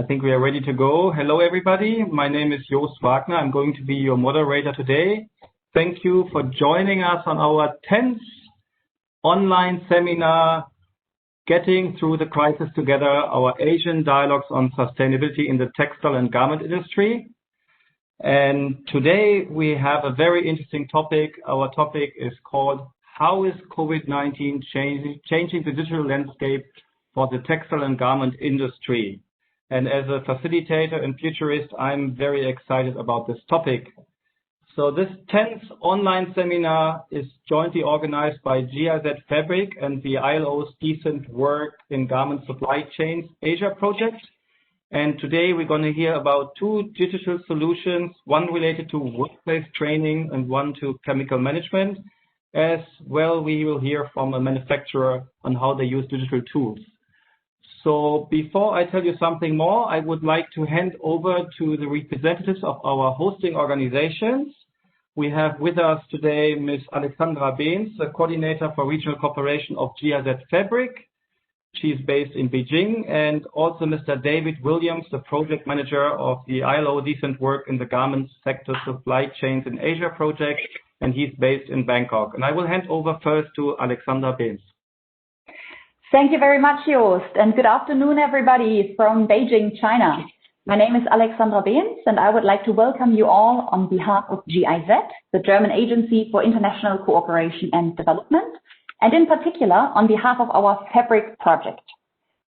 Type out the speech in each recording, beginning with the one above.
I think we are ready to go. Hello, everybody. My name is Jost Wagner. I'm going to be your moderator today. Thank you for joining us on our 10th online seminar, Getting Through the Crisis Together, our Asian Dialogues on Sustainability in the Textile and Garment Industry. And today we have a very interesting topic. Our topic is called, How is COVID-19 changing the digital landscape for the textile and garment industry? And as a facilitator and futurist, I'm very excited about this topic. So this 10th online seminar is jointly organized by GIZ Fabric and the ILO's Decent Work in Garment Supply Chains Asia project. And today we're going to hear about two digital solutions, one related to workplace training and one to chemical management. As well, we will hear from a manufacturer on how they use digital tools. So before I tell you something more, I would like to hand over to the representatives of our hosting organizations. We have with us today Ms. Alexandra Behns, the coordinator for regional cooperation of GIZ Fabric. She's based in Beijing, and also Mr. David Williams, the project manager of the ILO Decent Work in the Garment Sector Supply Chains in Asia project, and he's based in Bangkok. And I will hand over first to Alexandra Behns. Thank you very much, Jost, and good afternoon, everybody from Beijing, China. My name is Alexandra Behns, and I would like to welcome you all on behalf of GIZ, the German Agency for International Cooperation and Development, and in particular on behalf of our Fabric project.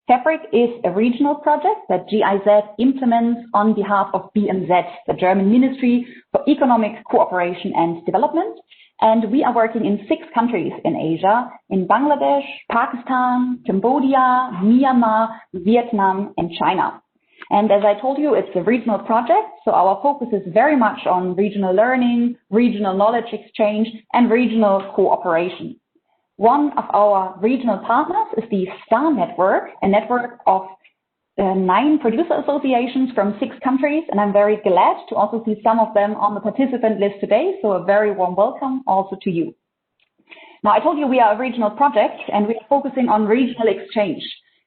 Fabric is a regional project that GIZ implements on behalf of BMZ, the German Ministry for Economic Cooperation and Development. And we are working in 6 countries in Asia, in Bangladesh, Pakistan, Cambodia, Myanmar, Vietnam, and China. And as I told you, it's a regional project, so our focus is very much on regional learning, regional knowledge exchange, and regional cooperation. One of our regional partners is the STAR network, a network of 9 producer associations from 6 countries, and I'm very glad to also see some of them on the participant list today, so a very warm welcome also to you. Now, I told you we are a regional project, and we are focusing on regional exchange.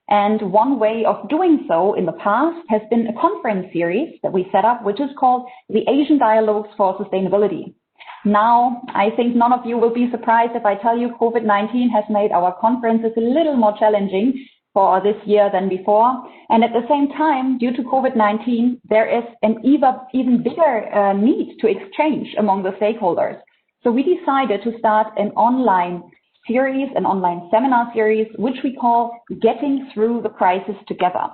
And one way of doing so in the past has been a conference series that we set up, which is called the Asian Dialogues for Sustainability. Now, I think none of you will be surprised if I tell you COVID-19 has made our conferences a little more challenging for this year than before. And at the same time, due to COVID-19, there is an even bigger need to exchange among the stakeholders. So we decided to start an online series, an online seminar series, which we call Getting Through the Crisis Together.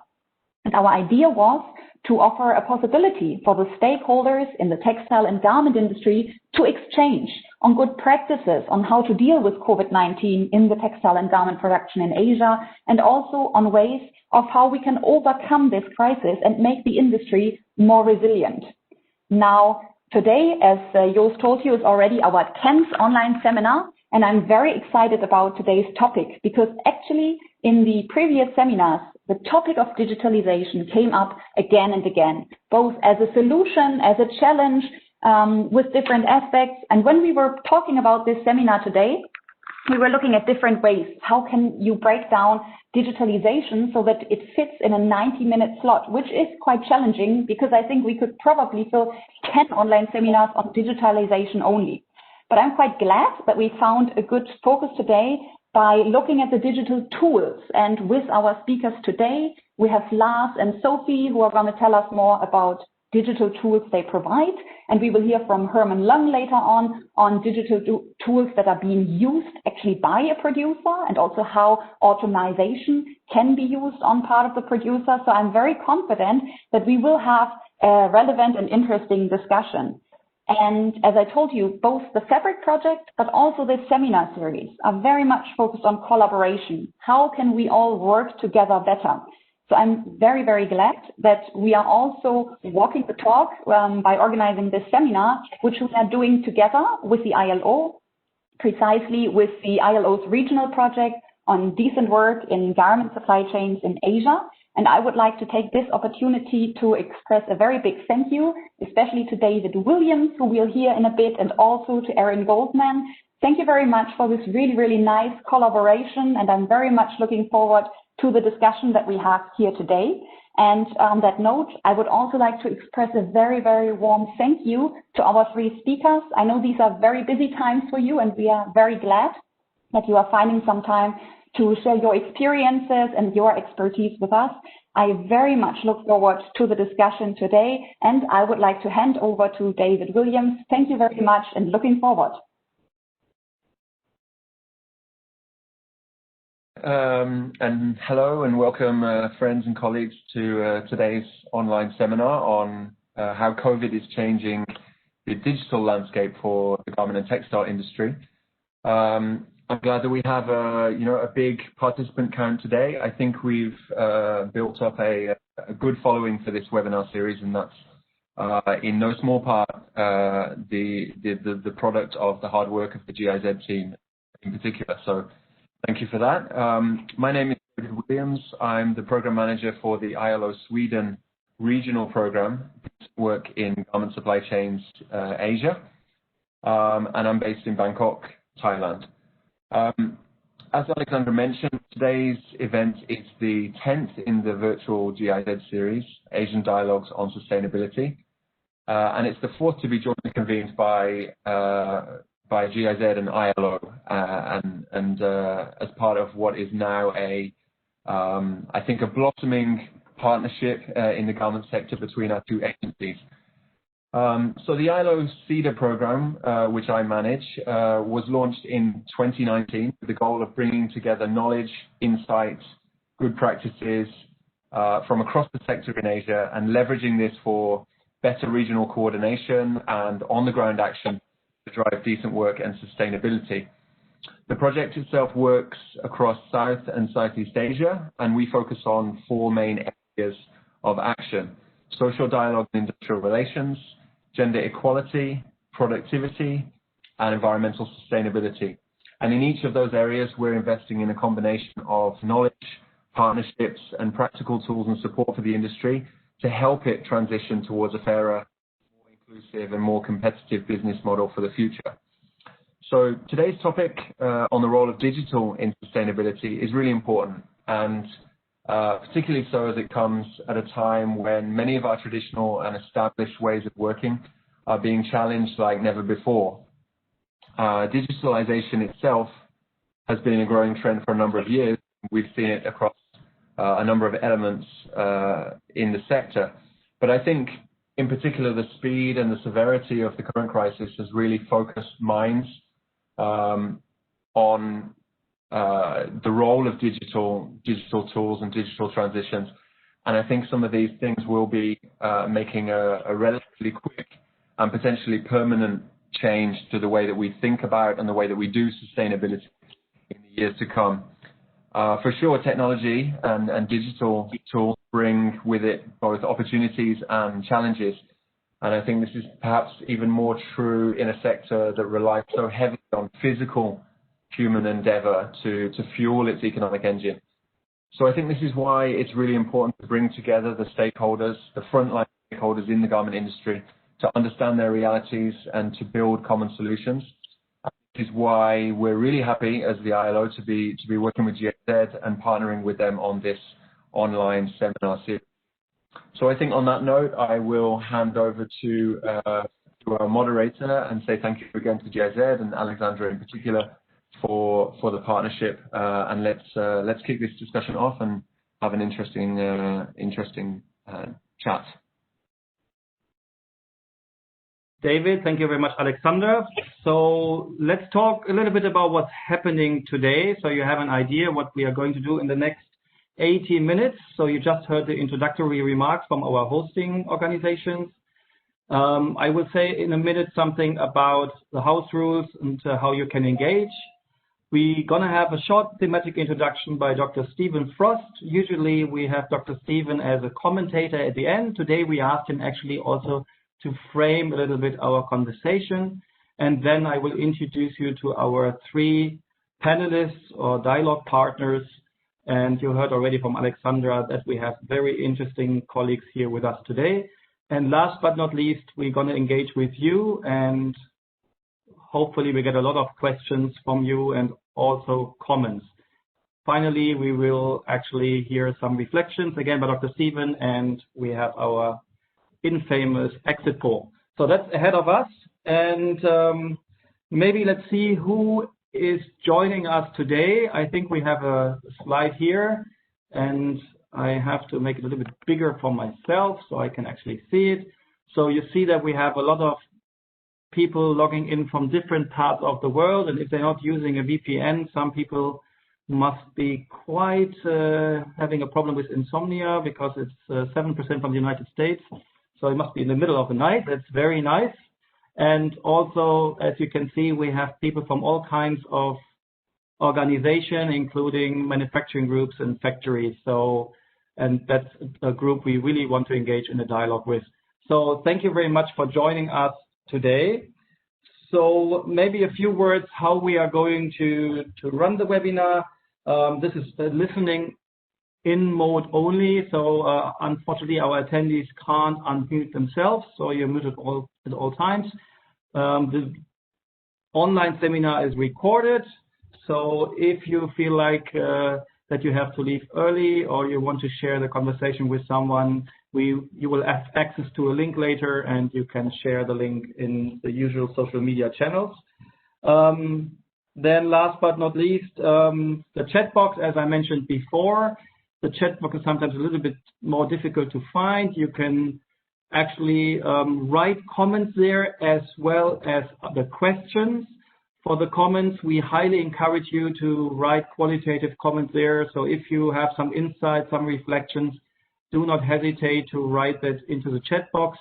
And our idea was to offer a possibility for the stakeholders in the textile and garment industry to exchange on good practices on how to deal with COVID-19 in the textile and garment production in Asia, and also on ways of how we can overcome this crisis and make the industry more resilient. Now, today, as Jost told you, is already our 10th online seminar, and I'm very excited about today's topic because actually in the previous seminars, the topic of digitalization came up again and again, both as a solution, as a challenge, with different aspects. And when we were talking about this seminar today, we were looking at different ways. How can you break down digitalization so that it fits in a 90-minute slot, which is quite challenging because I think we could probably fill 10 online seminars on digitalization only. But I'm quite glad that we found a good focus today by looking at the digital tools. And with our speakers today, we have Lars and Sophie, who are going to tell us more about digital tools they provide. And we will hear from Herman Lung later on digital tools that are being used actually by a producer and also how automation can be used on part of the producer. So I'm very confident that we will have a relevant and interesting discussion. And as I told you, both the Fabric project, but also this seminar series are very much focused on collaboration. How can we all work together better? So I'm very, very glad that we are also walking the talk by organizing this seminar, which we are doing together with the ILO, precisely with the ILO's regional project on decent work in garment supply chains in Asia. And I would like to take this opportunity to express a very big thank you, especially to David Williams, who we'll hear in a bit, and also to Erin Goldman. Thank you very much for this really, really nice collaboration, and I'm very much looking forward to the discussion that we have here today. And on that note, I would also like to express a very, very warm thank you to our three speakers. I know these are very busy times for you, and we are very glad that you are finding some time to share your experiences and your expertise with us. I very much look forward to the discussion today, and I would like to hand over to David Williams. Thank you very much and looking forward. And hello and welcome friends and colleagues to today's online seminar on how COVID is changing the digital landscape for the garment and textile industry. I'm glad that we have a big participant count today. I think we've built up a good following for this webinar series, and that's in no small part the product of the hard work of the GIZ team in particular. So thank you for that. My name is David Williams. I'm the program manager for the ILO Sweden regional program, work in garment supply chains Asia, and I'm based in Bangkok, Thailand. As Alexandra mentioned, today's event is the 10th in the virtual GIZ series, Asian Dialogues on Sustainability, and it's the fourth to be jointly convened by GIZ and ILO, and as part of what is now I think a blossoming partnership in the garment sector between our two agencies. So the ILO CEDAR program, which I manage, was launched in 2019 with the goal of bringing together knowledge, insights, good practices from across the sector in Asia, and leveraging this for better regional coordination and on-the-ground action to drive decent work and sustainability. The project itself works across South and Southeast Asia, and we focus on four main areas of action: social dialogue and industrial relations, gender equality, productivity, and environmental sustainability. And in each of those areas, we're investing in a combination of knowledge, partnerships, and practical tools and support for the industry to help it transition towards a fairer, more inclusive, and more competitive business model for the future. So today's topic on the role of digital in sustainability is really important, and particularly so as it comes at a time when many of our traditional and established ways of working are being challenged like never before. Digitalization itself has been a growing trend for a number of years. We've seen it across a number of elements in the sector. But I think, in particular, the speed and the severity of the current crisis has really focused minds on the role of digital tools and digital transitions. And I think some of these things will be making a relatively quick and potentially permanent change to the way that we think about and the way that we do sustainability in the years to come. For sure, technology and digital tools bring with it both opportunities and challenges. And I think this is perhaps even more true in a sector that relies so heavily on physical human endeavor to fuel its economic engine. So I think this is why it's really important to bring together the stakeholders, the frontline stakeholders in the garment industry, to understand their realities and to build common solutions. This is why we're really happy as the ILO to be working with GIZ and partnering with them on this online seminar series. So I think on that note, I will hand over to our moderator and say thank you again to GIZ and Alexandra in particular for the partnership, and let's kick this discussion off and have an interesting chat. David, thank you very much, Alexandra. So let's talk a little bit about what's happening today, so you have an idea what we are going to do in the next 80 minutes. So you just heard the introductory remarks from our hosting organizations. I will say in a minute something about the house rules and how you can engage. We're going to have a short thematic introduction by Dr. Stephen Frost. Usually we have Dr. Stephen as a commentator at the end. Today we asked him actually also to frame a little bit our conversation. And then I will introduce you to our three panelists or dialogue partners. And you heard already from Alexandra that we have very interesting colleagues here with us today. And last but not least, we're going to engage with you, and hopefully we get a lot of questions from you and also comments. finally, we will actually hear some reflections again by Dr. Stephen, and we have our infamous exit poll. So that's ahead of us. And maybe let's see who is joining us today. I think we have a slide here, and I have to make it a little bit bigger for myself so I can actually see it. So you see that we have a lot of people logging in from different parts of the world, and if they're not using a VPN, some people must be quite having a problem with insomnia, because it's 7% from the United States, so it must be in the middle of the night. That's very nice. And also, as you can see, we have people from all kinds of organization, including manufacturing groups and factories. So, and that's a group we really want to engage in a dialogue with. So thank you very much for joining us today. So maybe a few words how we are going to run the webinar. This is listening in mode only. So unfortunately, our attendees can't unmute themselves. So you're muted at all times. The online seminar is recorded. So if you feel like that you have to leave early, or you want to share the conversation with someone, you will have access to a link later, and you can share the link in the usual social media channels. Then last but not least, the chat box, as I mentioned before, the chat box is sometimes a little bit more difficult to find. You can actually write comments there, as well as the questions. For the comments, we highly encourage you to write qualitative comments there. So if you have some insights, some reflections, do not hesitate to write that into the chat box.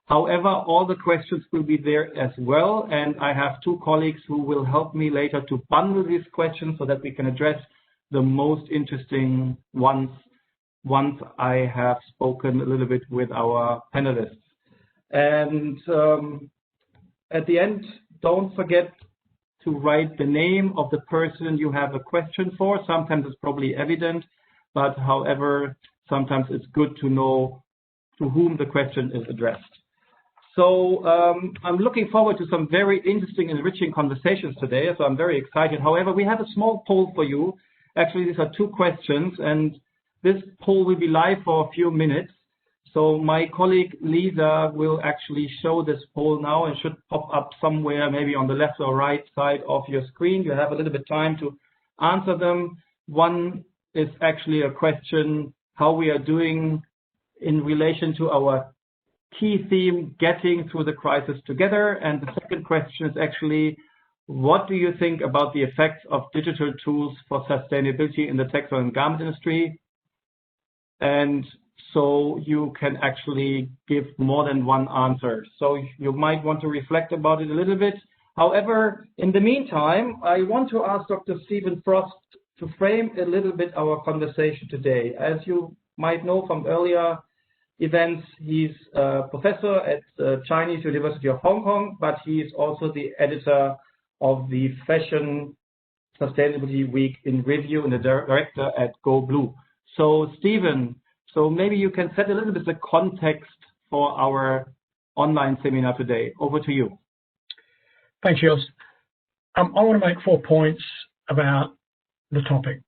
However, all the questions will be there as well, and I have two colleagues who will help me later to bundle these questions so that we can address the most interesting ones once I have spoken a little bit with our panelists. And at the end, don't forget to write the name of the person you have a question for. Sometimes it's probably evident, but however, sometimes it's good to know to whom the question is addressed. So I'm looking forward to some very interesting and enriching conversations today, so I'm very excited. However, we have a small poll for you. Actually, these are two questions, and this poll will be live for a few minutes. So my colleague Lisa will actually show this poll now, and should pop up somewhere, maybe on the left or right side of your screen. You have a little bit of time to answer them. One is actually a question, how we are doing in relation to our key theme, getting through the crisis together. And the second question is actually, what do you think about the effects of digital tools for sustainability in the textile and garment industry? And so you can actually give more than one answer. So you might want to reflect about it a little bit. However, in the meantime, I want to ask Dr. Stephen Frost to frame a little bit our conversation today. As you might know from earlier events, he's a professor at the Chinese University of Hong Kong, but he is also the editor of the Fashion Sustainability Week in Review and the director at Go Blue. So Stephen, so maybe you can set a little bit the context for our online seminar today. Over to you. Thanks, Jos. I want to make 4 points about the topic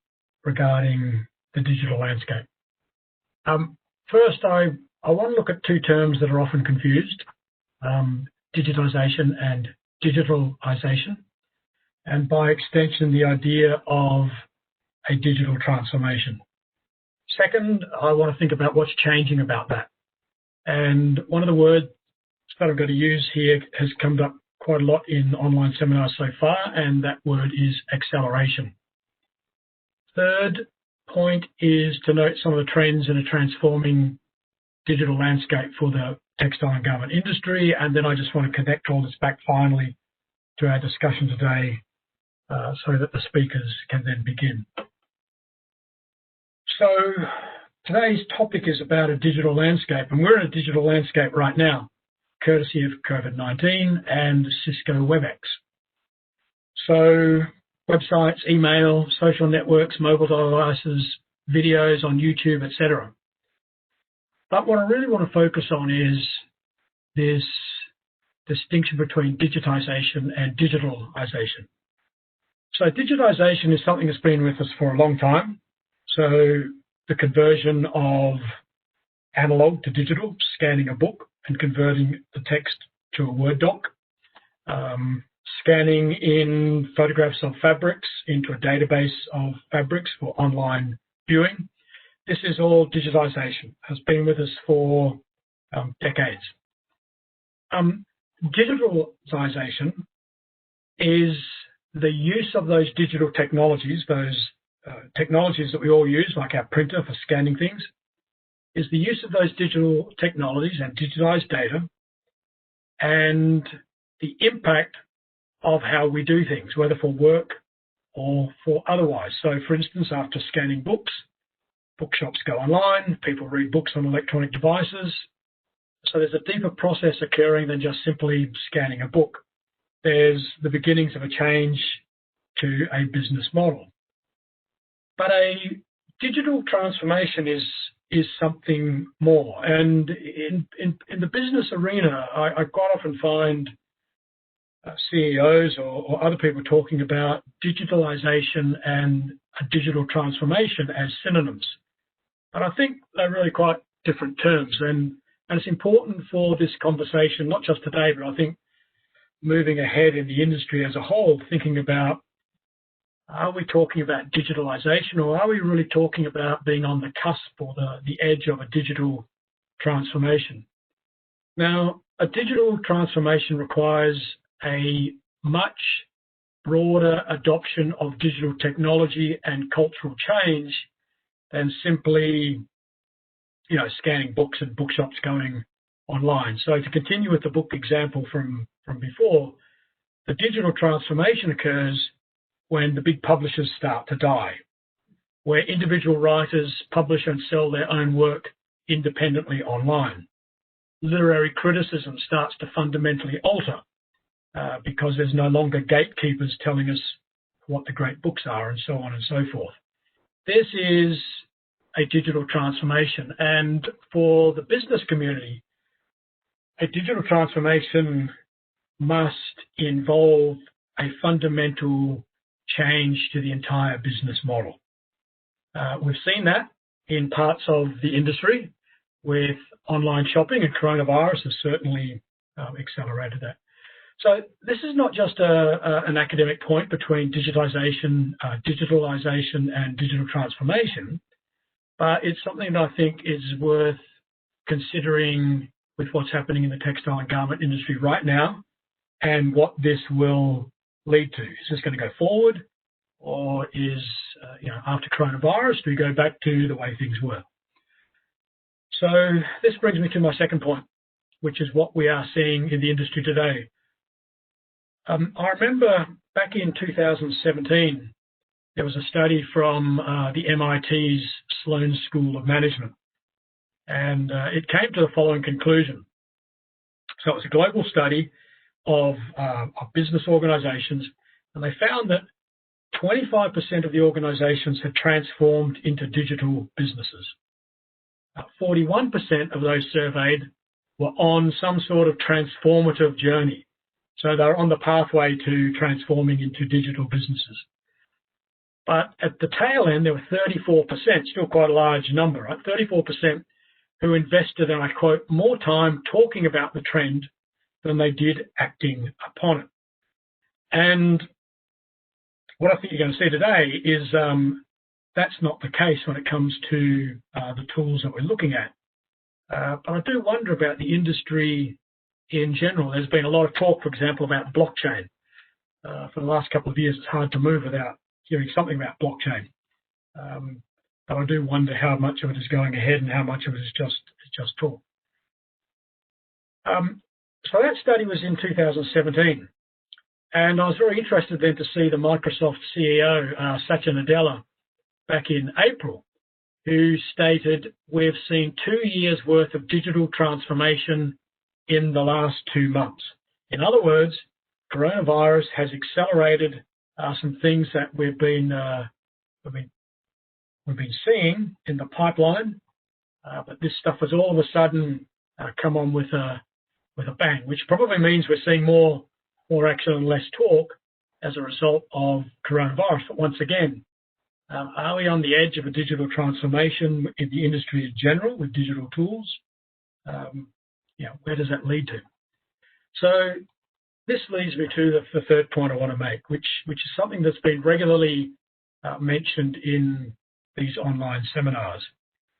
regarding the digital landscape. First, I want to look at two terms that are often confused, digitization and digitalization, and by extension, the idea of a digital transformation. Second, I want to think about what's changing about that. And one of the words that I'm going to use here has come up quite a lot in online seminars so far, and that word is acceleration. Third point is to note some of the trends in a transforming digital landscape for the textile and garment industry. And then I just want to connect all this back finally to our discussion today so that the speakers can then begin. So today's topic is about a digital landscape, and we're in a digital landscape right now, courtesy of COVID-19 and Cisco WebEx. So websites, email, social networks, mobile devices, videos on YouTube, etc. But what I really want to focus on is this distinction between digitization and digitalization. So digitization is something that's been with us for a long time. So the conversion of analog to digital, scanning a book and converting the text to a Word doc, scanning in photographs of fabrics into a database of fabrics for online viewing. This is all digitization, has been with us for decades. Digitalization is the use of those digital technologies, those technologies that we all use, like our printer for scanning things, is the use of those digital technologies and digitized data and the impact of how we do things, whether for work or for otherwise. So, for instance, after scanning books, bookshops go online, people read books on electronic devices. So there's a deeper process occurring than just simply scanning a book. There's the beginnings of a change to a business model. But a digital transformation is something more. And in the business arena, I quite often find CEOs or other people talking about digitalization and a digital transformation as synonyms. But I think they're really quite different terms. And it's important for this conversation, not just today, but I think moving ahead in the industry as a whole, thinking about, are we talking about digitalization, or are we really talking about being on the cusp or the edge of a digital transformation? Now, a digital transformation requires a much broader adoption of digital technology and cultural change than simply, scanning books and bookshops going online. So to continue with the book example from before, the digital transformation occurs when the big publishers start to die, where individual writers publish and sell their own work independently online. Literary criticism starts to fundamentally alter because there's no longer gatekeepers telling us what the great books are, and so on and so forth. This is a digital transformation, and for the business community, a digital transformation must involve a fundamental change to the entire business model. We've seen that in parts of the industry with online shopping, and coronavirus has certainly accelerated that. So this is not just an academic point between digitalization, digitalization and digital transformation, but it's something that I think is worth considering with what's happening in the textile and garment industry right now and what this will lead to. Is this going to go forward, or is, after coronavirus, do we go back to the way things were? So this brings me to my second point, which is what we are seeing in the industry today. I remember back in 2017, there was a study from the MIT's Sloan School of Management, and it came to the following conclusion. So it was a global study of business organizations, and they found that 25% of the organizations had transformed into digital businesses. 41% of those surveyed were on some sort of transformative journey. So they're on the pathway to transforming into digital businesses. But at the tail end, there were 34%, still quite a large number, right? 34% who invested, and I quote, more time talking about the trend than they did acting upon it. And what I think you're going to see today is that's not the case when it comes to the tools that we're looking at. But I do wonder about the industry in general. There's been a lot of talk, for example, about blockchain. For the last couple of years, it's hard to move without hearing something about blockchain. But I do wonder how much of it is going ahead and how much of it is just talk. So that study was in 2017. And I was very interested then to see the Microsoft CEO, Satya Nadella, back in April, who stated, we've seen 2 years worth of digital transformation in the last 2 months. In other words, coronavirus has accelerated some things that we've been seeing in the pipeline, but this stuff has all of a sudden come on with a bang, which probably means we're seeing more action and less talk, as a result of coronavirus. But once again, are we on the edge of a digital transformation in the industry in general with digital tools? Where does that lead to? So this leads me to the third point I want to make, which is something that's been regularly mentioned in these online seminars,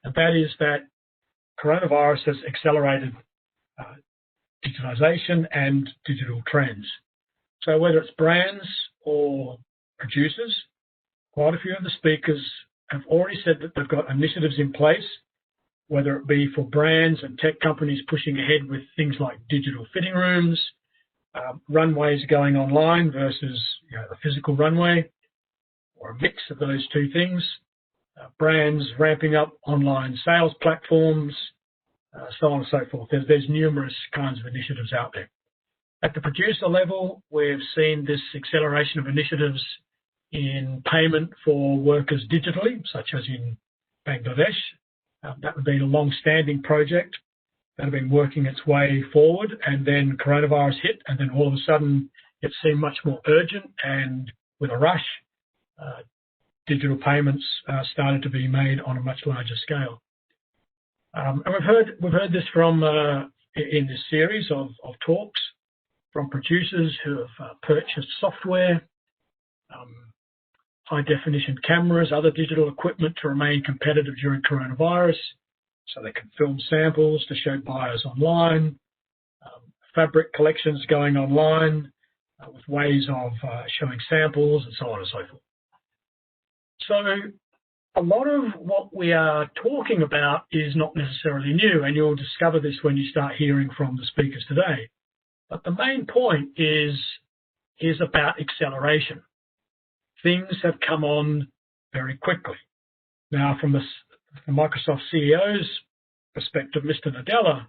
and that is that coronavirus has accelerated digitalization and digital trends. So whether it's brands or producers, quite a few of the speakers have already said that they've got initiatives in place, whether it be for brands and tech companies pushing ahead with things like digital fitting rooms, runways going online versus the physical runway, or a mix of those two things, brands ramping up online sales platforms, so on and so forth. There's numerous kinds of initiatives out there. At the producer level, we've seen this acceleration of initiatives in payment for workers digitally, such as in Bangladesh. That would be a long-standing project that had been working its way forward, and then coronavirus hit, and then all of a sudden it seemed much more urgent, and with a rush, digital payments started to be made on a much larger scale. And we've heard this from in this series of talks from producers who have purchased software, high-definition cameras, other digital equipment to remain competitive during coronavirus, so they can film samples to show buyers online, fabric collections going online with ways of showing samples and so on and so forth. So a lot of what we are talking about is not necessarily new, and you'll discover this when you start hearing from the speakers today. But the main point is about acceleration. Things have come on very quickly. Now, from the Microsoft CEO's perspective, Mr. Nadella,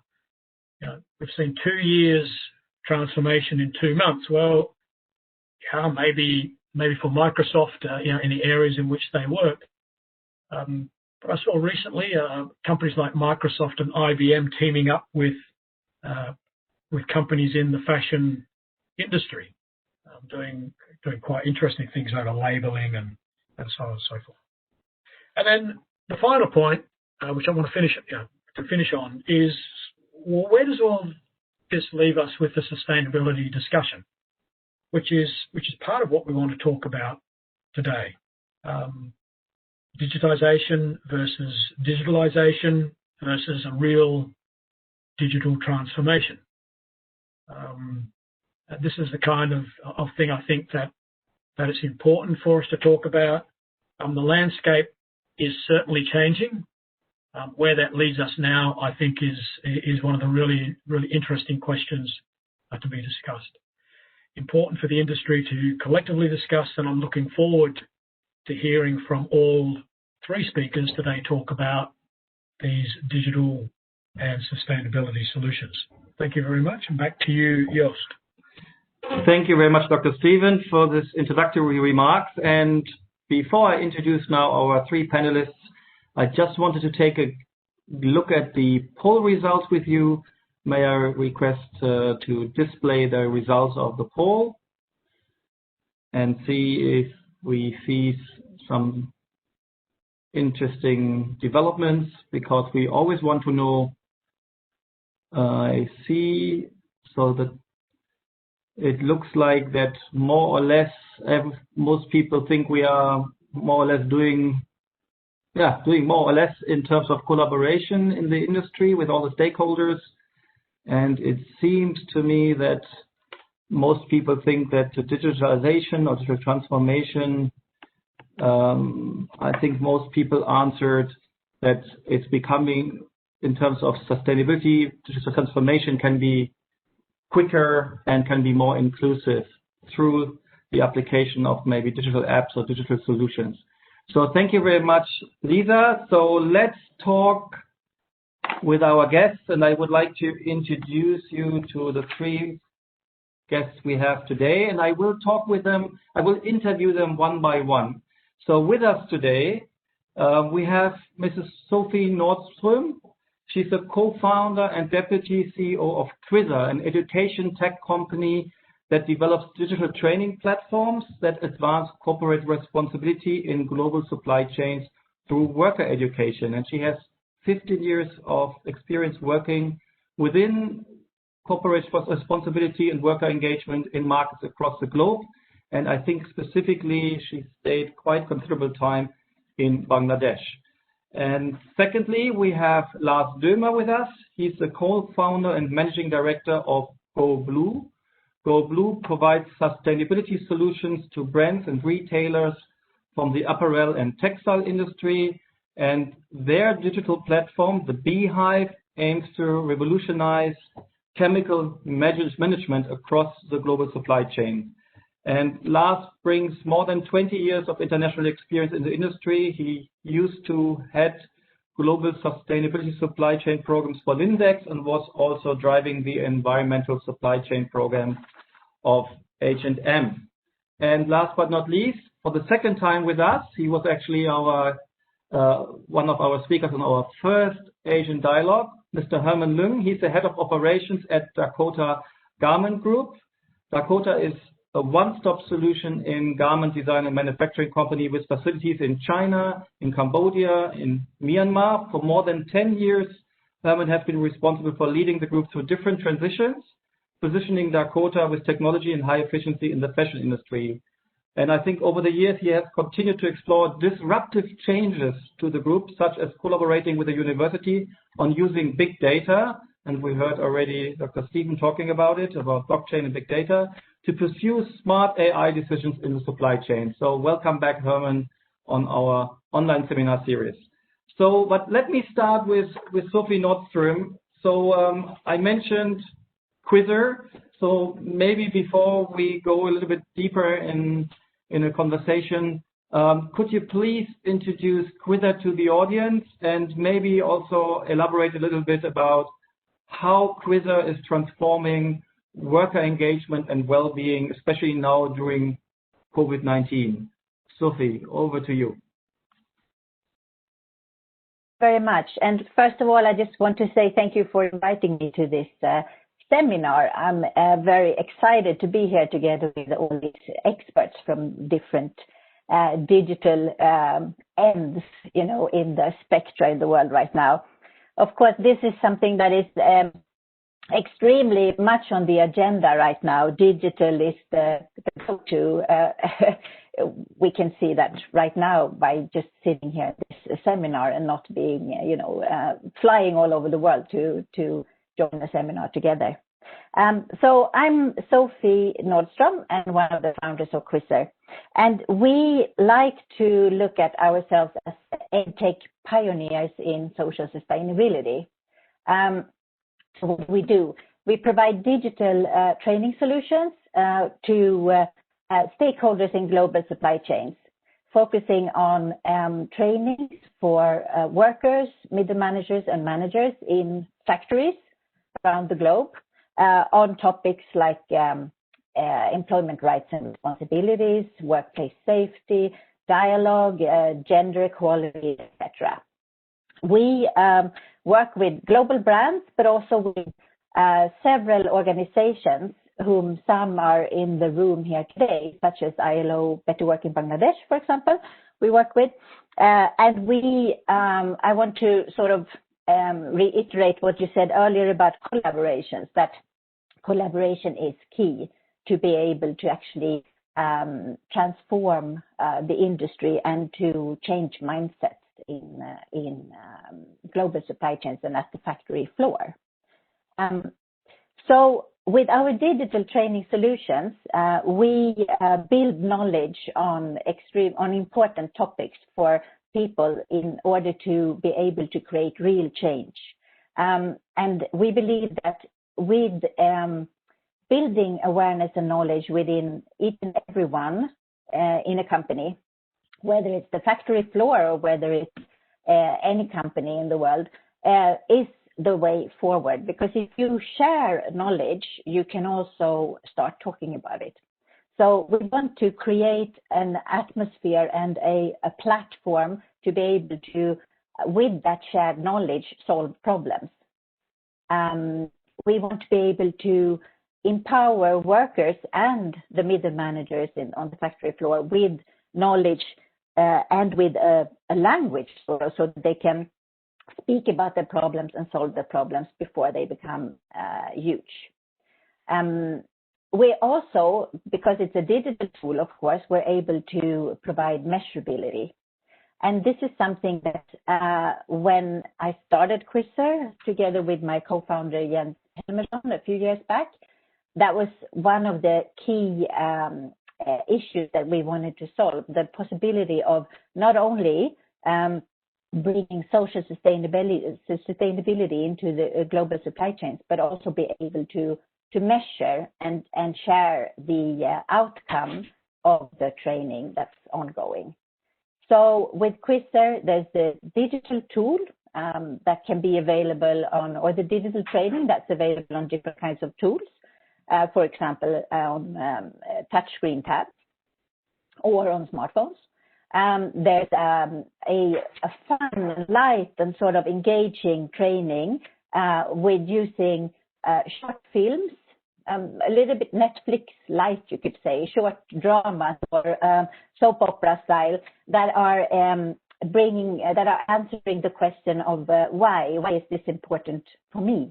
we've seen 2 years transformation in 2 months. Well, maybe for Microsoft, in the areas in which they work. But I saw recently companies like Microsoft and IBM teaming up with companies in the fashion industry, doing quite interesting things over labeling and so on and so forth. And then the final point, which I want to finish on, is, well, where does all this leave us with the sustainability discussion, which is part of what we want to talk about today. Digitization versus digitalization versus a real digital transformation. This is the kind of thing I think that it's important for us to talk about. The landscape is certainly changing. Where that leads us now, I think, is one of the really, really interesting questions to be discussed. Important for the industry to collectively discuss, and I'm looking forward to hearing from all 3 speakers today talk about these digital and sustainability solutions. Thank you very much, and back to you, Joost. Thank you very much, Dr. Stephen, for this introductory remarks. And before I introduce now our 3 panelists, I just wanted to take a look at the poll results with you. May I request to display the results of the poll and see if we see some interesting developments, because we always want to know. I see, so that it looks like that more or less most people think we are more or less doing more or less in terms of collaboration in the industry with all the stakeholders. And it seems to me that most people think that the digitalization or digital transformation, I think most people answered that it's becoming, in terms of sustainability, digital transformation can be quicker and can be more inclusive through the application of maybe digital apps or digital solutions. So thank you very much, Lisa. So let's talk with our guests, and I would like to introduce you to the 3 guests we have today, and I will talk with them. I will interview them one by one. So with us today, we have Mrs. Sophie Nordström. She's a co-founder and deputy CEO of GIZ, an education tech company that develops digital training platforms that advance corporate responsibility in global supply chains through worker education. And she has 15 years of experience working within corporate responsibility and worker engagement in markets across the globe. And I think specifically she stayed quite considerable time in Bangladesh. And secondly, we have Lars Dömer with us. He's the co-founder and managing director of GoBlue. GoBlue provides sustainability solutions to brands and retailers from the apparel and textile industry. And their digital platform, the Beehive, aims to revolutionize chemical management across the global supply chain. And Lars brings more than 20 years of international experience in the industry. He used to head global sustainability supply chain programs for Lindex and was also driving the environmental supply chain program of H&M. And last but not least, for the second time with us, he was actually our one of our speakers on our first Asian Dialogue, Mr. Herman Leung. He's the head of operations at Dakota Garment Group. Dakota is a one-stop solution in garment design and manufacturing company with facilities in China, in Cambodia, in Myanmar. For more than 10 years, Herman has been responsible for leading the group through different transitions, positioning Dakota with technology and high efficiency in the fashion industry. And I think over the years, he has continued to explore disruptive changes to the group, such as collaborating with the university on using big data. And we heard already Dr. Stephen talking about it, about blockchain and big data, to pursue smart AI decisions in the supply chain. So welcome back, Herman, on our online seminar series. But let me start with Sophie Nordström. So I mentioned Quizzer. So maybe before we go a little bit deeper in a conversation, could you please introduce Quizzer to the audience and maybe also elaborate a little bit about how Quizzer is transforming worker engagement and well-being, especially now during COVID-19. Sophie, over to you. Very much. And first of all, I just want to say thank you for inviting me to this seminar. I'm very excited to be here together with all these experts from different digital ends, in the spectra in the world right now. Of course, this is something that is extremely much on the agenda right now. Digital is the go-to. We can see that right now by just sitting here at this seminar and not being, flying all over the world to join a seminar together. So I'm Sophie Nordström and one of the founders of Quizzer. And we like to look at ourselves as EdTech pioneers in social sustainability. So what we do, we provide digital training solutions to stakeholders in global supply chains, focusing on trainings for workers, middle managers and managers in factories around the globe on topics like employment rights and responsibilities, workplace safety, dialogue, gender equality, etc. We work with global brands, but also with several organizations whom some are in the room here today, such as ILO Better Work in Bangladesh, for example, we work with. And I want to sort of reiterate what you said earlier about collaborations, that collaboration is key to be able to actually transform the industry and to change mindsets in global supply chains and at the factory floor. So with our digital training solutions, we build knowledge on important topics for people in order to be able to create real change. And we believe that with building awareness and knowledge within each and everyone in a company, whether it's the factory floor or whether it's any company in the world, is the way forward. Because if you share knowledge, you can also start talking about it. So we want to create an atmosphere and a platform to be able to, with that shared knowledge, solve problems. We want to be able to empower workers and the middle managers on the factory floor with knowledge and with a language so that they can speak about their problems and solve their problems before they become huge. We also, because it's a digital tool, of course, we're able to provide measurability. And this is something that when I started Quizzer together with my co-founder Jens Helmersson a few years back, that was one of the key issues that we wanted to solve, the possibility of not only bringing social sustainability into the global supply chains, but also be able to measure and share the outcome of the training that's ongoing. So with Quizzer, there's the digital tool that can be available on, or the digital training that's available on different kinds of tools, for example, on touchscreen tabs or on smartphones. There's a fun, light, and sort of engaging training with using short films, a little bit Netflix-like, you could say, short dramas or soap opera style that are answering the question of why is this important for me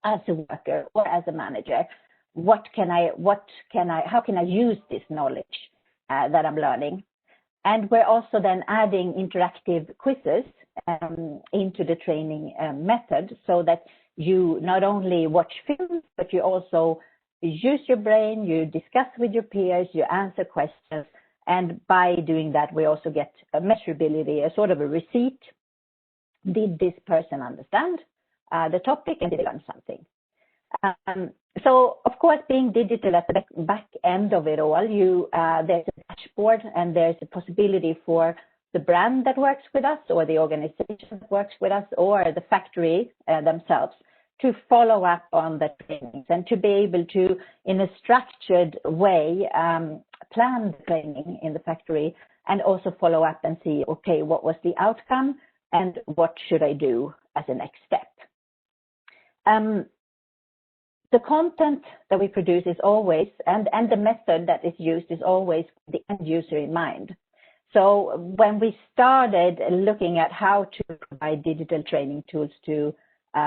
as a worker or as a manager? How can I use this knowledge that I'm learning? And we're also then adding interactive quizzes into the training method so that you not only watch films, but you also use your brain, you discuss with your peers, you answer questions. And by doing that, we also get a measurability, a sort of a receipt. Did this person understand the topic and did they learn something? So, of course, being digital at the back end of it all, there's a dashboard and there's a possibility for the brand that works with us or the organization that works with us or the factory themselves to follow up on the trainings and to be able to, in a structured way, plan the training in the factory and also follow up and see, okay, what was the outcome and what should I do as a next step? The content that we produce is always, and the method that is used is always the end user in mind. So when we started looking at how to provide digital training tools to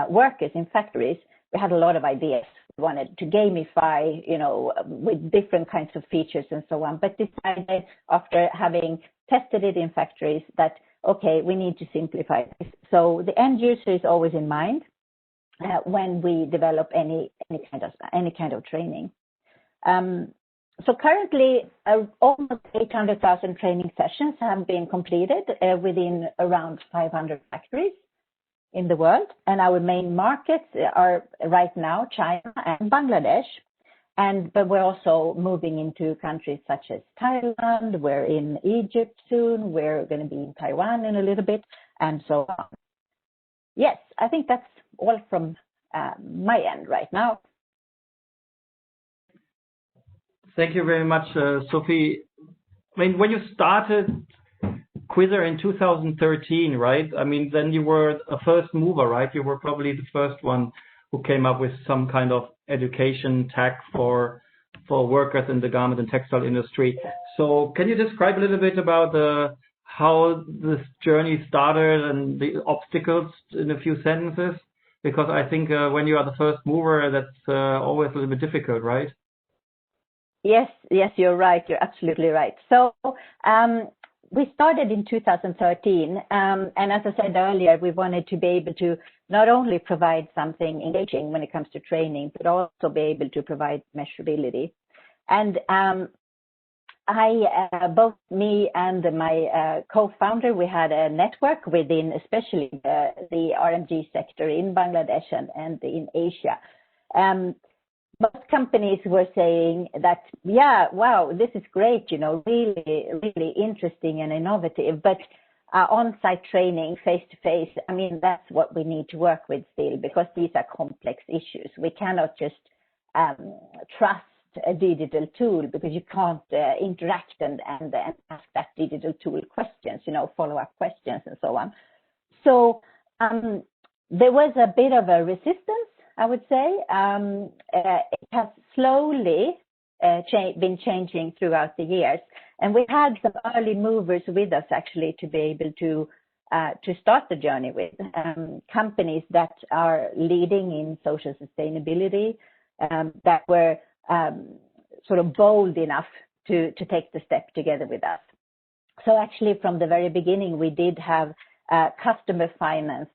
workers in factories, we had a lot of ideas. We wanted to gamify, with different kinds of features and so on, but decided after having tested it in factories that, okay, we need to simplify this. So the end user is always in mind when we develop any kind of training. So currently, almost 800,000 training sessions have been completed within around 500 factories in the world. And our main markets are right now China and Bangladesh. But we're also moving into countries such as Thailand, we're in Egypt soon, we're going to be in Taiwan in a little bit, and so on. Yes, I think that's all from my end right now. Thank you very much, Sophie. I mean, when you started Quizzer in 2013, right? I mean, then you were a first mover, right? You were probably the first one who came up with some kind of education tag for workers in the garment and textile industry. So can you describe a little bit about how this journey started and the obstacles in a few sentences? Because I think when you are the first mover, that's always a little bit difficult, right? Yes, you're right. You're absolutely right. So we started in 2013, and as I said earlier, we wanted to be able to not only provide something engaging when it comes to training, but also be able to provide measurability. And both me and my co-founder, we had a network within especially the RMG sector in Bangladesh and in Asia. Most companies were saying that, yeah, wow, this is great, really, really interesting and innovative, but on-site training, face-to-face, I mean, that's what we need to work with still, because these are complex issues. We cannot just trust a digital tool because you can't interact and ask that digital tool questions, follow-up questions and so on. So there was a bit of a resistance, I would say. It has slowly been changing throughout the years. And we had some early movers with us actually to be able to start the journey with companies that are leading in social sustainability, that were sort of bold enough to take the step together with us. So actually from the very beginning, we did have customer financed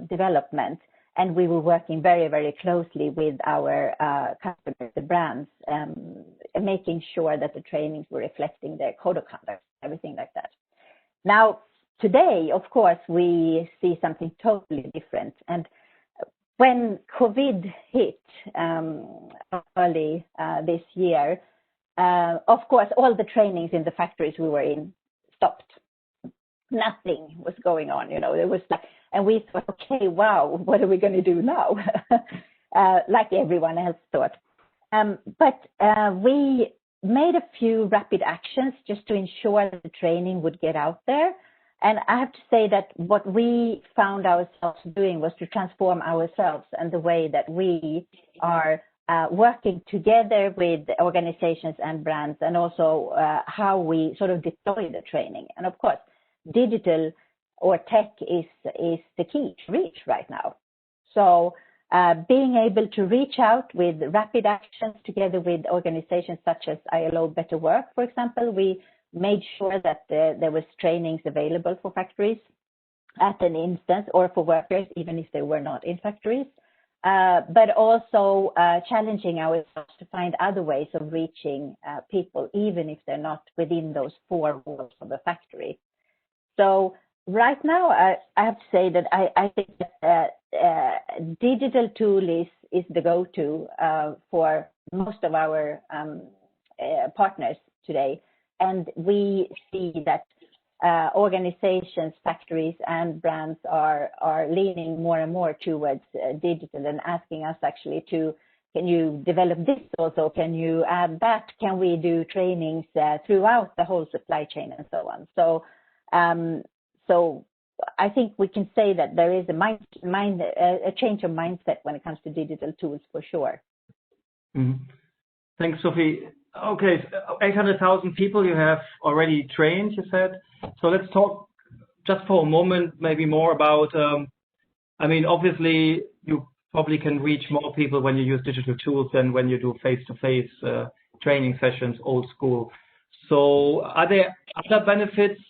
development, and we were working very, very closely with our customers, the brands, making sure that the trainings were reflecting their code of conduct, everything like that. Now, today, of course, we see something totally different. And when COVID hit early this year, of course, all the trainings in the factories we were in stopped. Nothing was going on, There was like, and we thought, okay, wow, what are we going to do now? Like everyone else thought. But we made a few rapid actions just to ensure that the training would get out there. And I have to say that what we found ourselves doing was to transform ourselves and the way that we are working together with organizations and brands, and also how we sort of deploy the training. And of course, digital or tech is the key to reach right now. So being able to reach out with rapid actions together with organizations such as ILO Better Work, for example, we made sure that there was trainings available for factories at an instance, or for workers, even if they were not in factories, but also challenging ourselves to find other ways of reaching people, even if they're not within those four walls of the factory. So right now, I have to say that I think that digital tool is the go-to for most of our partners today. And we see that organizations, factories, and brands are leaning more and more towards digital and asking us actually can you develop this also? Can you add that? Can we do trainings throughout the whole supply chain and so on? So I think we can say that there is a change of mindset when it comes to digital tools for sure. Mm-hmm. Thanks, Sophie. Okay, 800,000 people you have already trained, you said. So let's talk just for a moment, maybe more about, obviously you probably can reach more people when you use digital tools than when you do face-to-face training sessions, old school. So are there other benefits,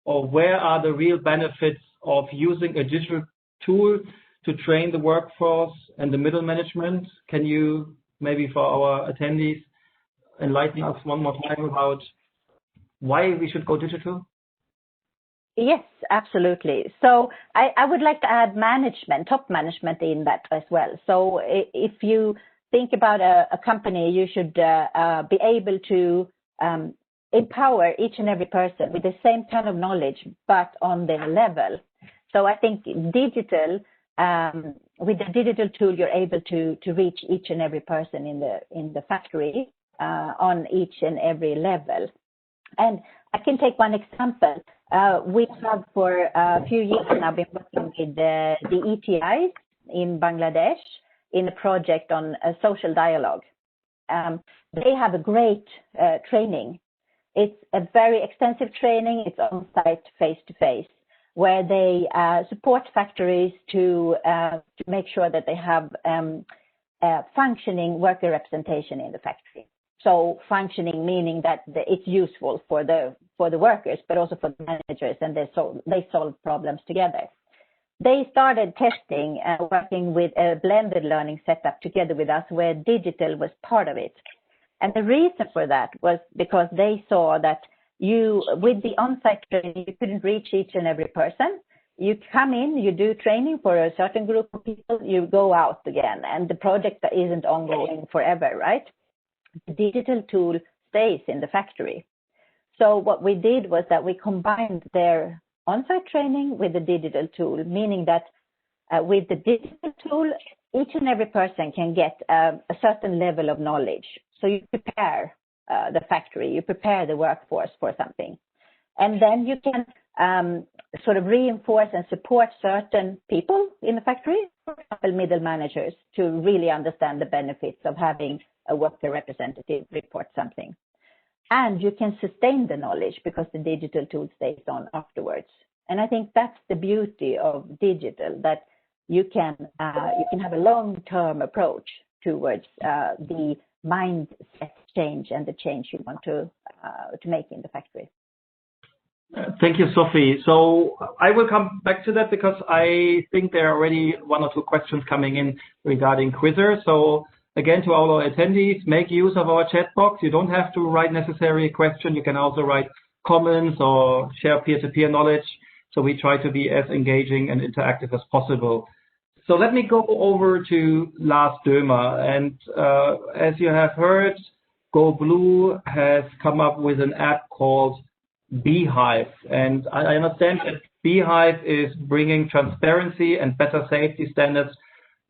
or where are the real benefits of using a digital tool to train the workforce and the middle management? Can you, maybe for our attendees, enlighten us one more time about why we should go digital? Yes, absolutely. So I would like to add top management in that as well. So if you think about a company, you should be able to empower each and every person with the same kind of knowledge, but on their level. So I think digital, with the digital tool, you're able to reach each and every person in the factory on each and every level. And I can take one example. We have for a few years now been working with the ETIs in Bangladesh in a project on a social dialogue. They have a great training. It's a very extensive training. It's on-site, face-to-face, where they support factories to make sure that they have functioning worker representation in the factory. So functioning meaning that it's useful for the workers, but also for the managers, and they solve problems together. They started testing and working with a blended learning setup together with us, where digital was part of it. And the reason for that was because they saw that with the on-site training, you couldn't reach each and every person. You come in, you do training for a certain group of people, you go out again, and the project isn't ongoing forever, right? The digital tool stays in the factory. So what we did was that we combined their on-site training with the digital tool, meaning that with the digital tool, each and every person can get a certain level of knowledge. So you prepare the factory, you prepare the workforce for something. And then you can sort of reinforce and support certain people in the factory, for example, middle managers, to really understand the benefits of having a worker representative report something. And you can sustain the knowledge because the digital tool stays on afterwards. And I think that's the beauty of digital, that you can have a long-term approach towards the mindset change and the change you want to make in the factory. Thank you, Sophie. So I will come back to that because I think there are already one or two questions coming in regarding Quizzer. So again, to all our attendees, make use of our chat box. You don't have to write necessarily a question. You can also write comments or share peer-to-peer knowledge. So we try to be as engaging and interactive as possible. So let me go over to Lars Dömer. And as you have heard, Go Blue has come up with an app called Beehive. And I understand that Beehive is bringing transparency and better safety standards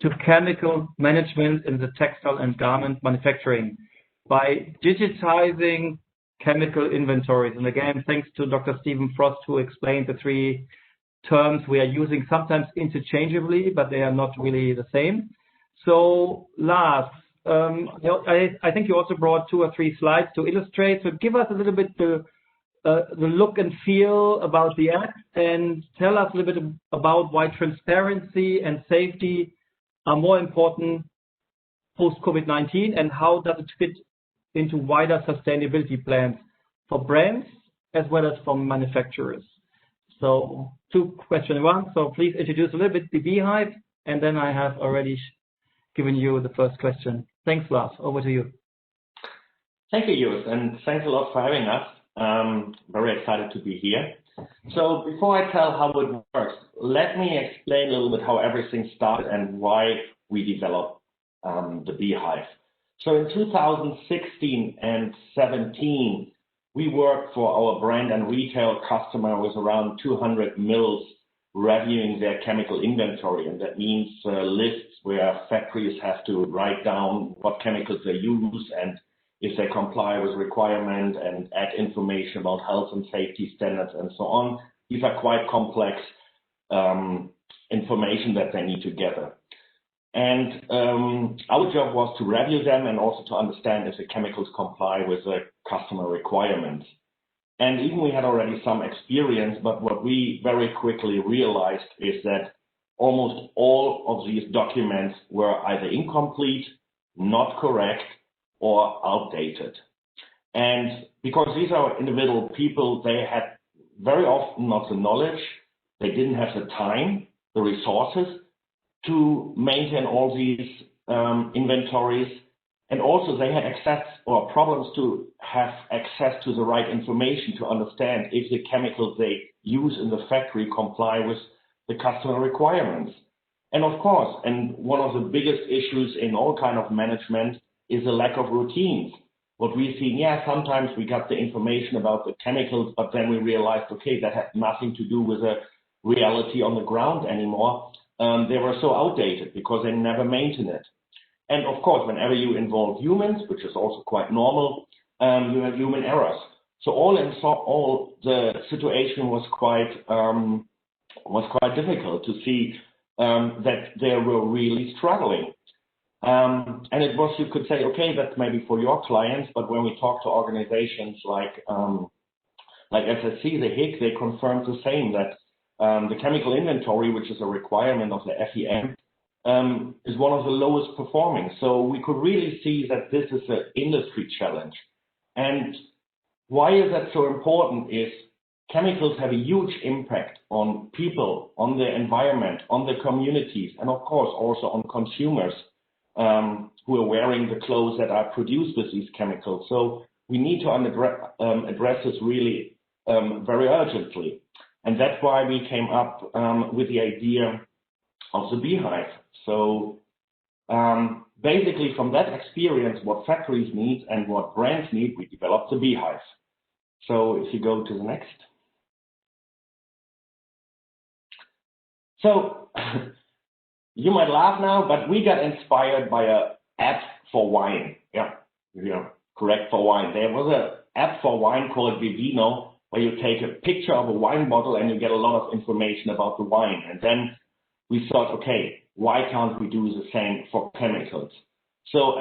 to chemical management in the textile and garment manufacturing by digitizing chemical inventories. And again, thanks to Dr. Stephen Frost, who explained the three terms we are using sometimes interchangeably, but they are not really the same. So Lars, I think you also brought 2 or 3 slides to illustrate. So give us a little bit the look and feel about the app, and tell us a little bit about why transparency and safety are more important post-COVID-19, and how does it fit into wider sustainability plans for brands as well as for manufacturers. So 2 questions in 1. So please introduce a little bit the Beehive, and then I have already given you the first question. Thanks, Lars. Over to you. Thank you, Joost, and thanks a lot for having us. Very excited to be here. So before I tell how it works, let me explain a little bit how everything started and why we developed the Beehive. So in 2016 and 17, we worked for our brand and retail customer with around 200 mills reviewing their chemical inventory. And that means lists where factories have to write down what chemicals they use and if they comply with requirement, and add information about health and safety standards and so on. These are quite complex information that they need to gather. And our job was to review them and also to understand if the chemicals comply with the customer requirements. And even we had already some experience, but what we very quickly realized is that almost all of these documents were either incomplete, not correct, or outdated. And because these are individual people, they had very often not the knowledge, they didn't have the time, the resources to maintain all these inventories, and also they had access or problems to have access to the right information to understand if the chemicals they use in the factory comply with the customer requirements. And of course, and one of the biggest issues in all kind of management is a lack of routines. What we've seen, sometimes we got the information about the chemicals, but then we realized, okay, that had nothing to do with the reality on the ground anymore. They were so outdated because they never maintained it. And of course, whenever you involve humans, which is also quite normal, you have human errors. So all the situation was quite difficult to see that they were really struggling. And it was, you could say, okay, that's maybe for your clients, but when we talk to organizations like SSC, the HIC, they confirmed the same, that the chemical inventory, which is a requirement of the FEM, is one of the lowest performing. So we could really see that this is an industry challenge. And why is that so important is chemicals have a huge impact on people, on the environment, on the communities, and of course also on consumers who are wearing the clothes that are produced with these chemicals. So we need to address this really very urgently. And that's why we came up with the idea of the Beehive. So basically from that experience, what factories need and what brands need, we developed the Beehive. So if you go to the next. So you might laugh now, but we got inspired by an app for wine. Yeah, correct, for wine. There was an app for wine called Vivino, where you take a picture of a wine bottle and you get a lot of information about the wine. And then we thought, okay, why can't we do the same for chemicals? So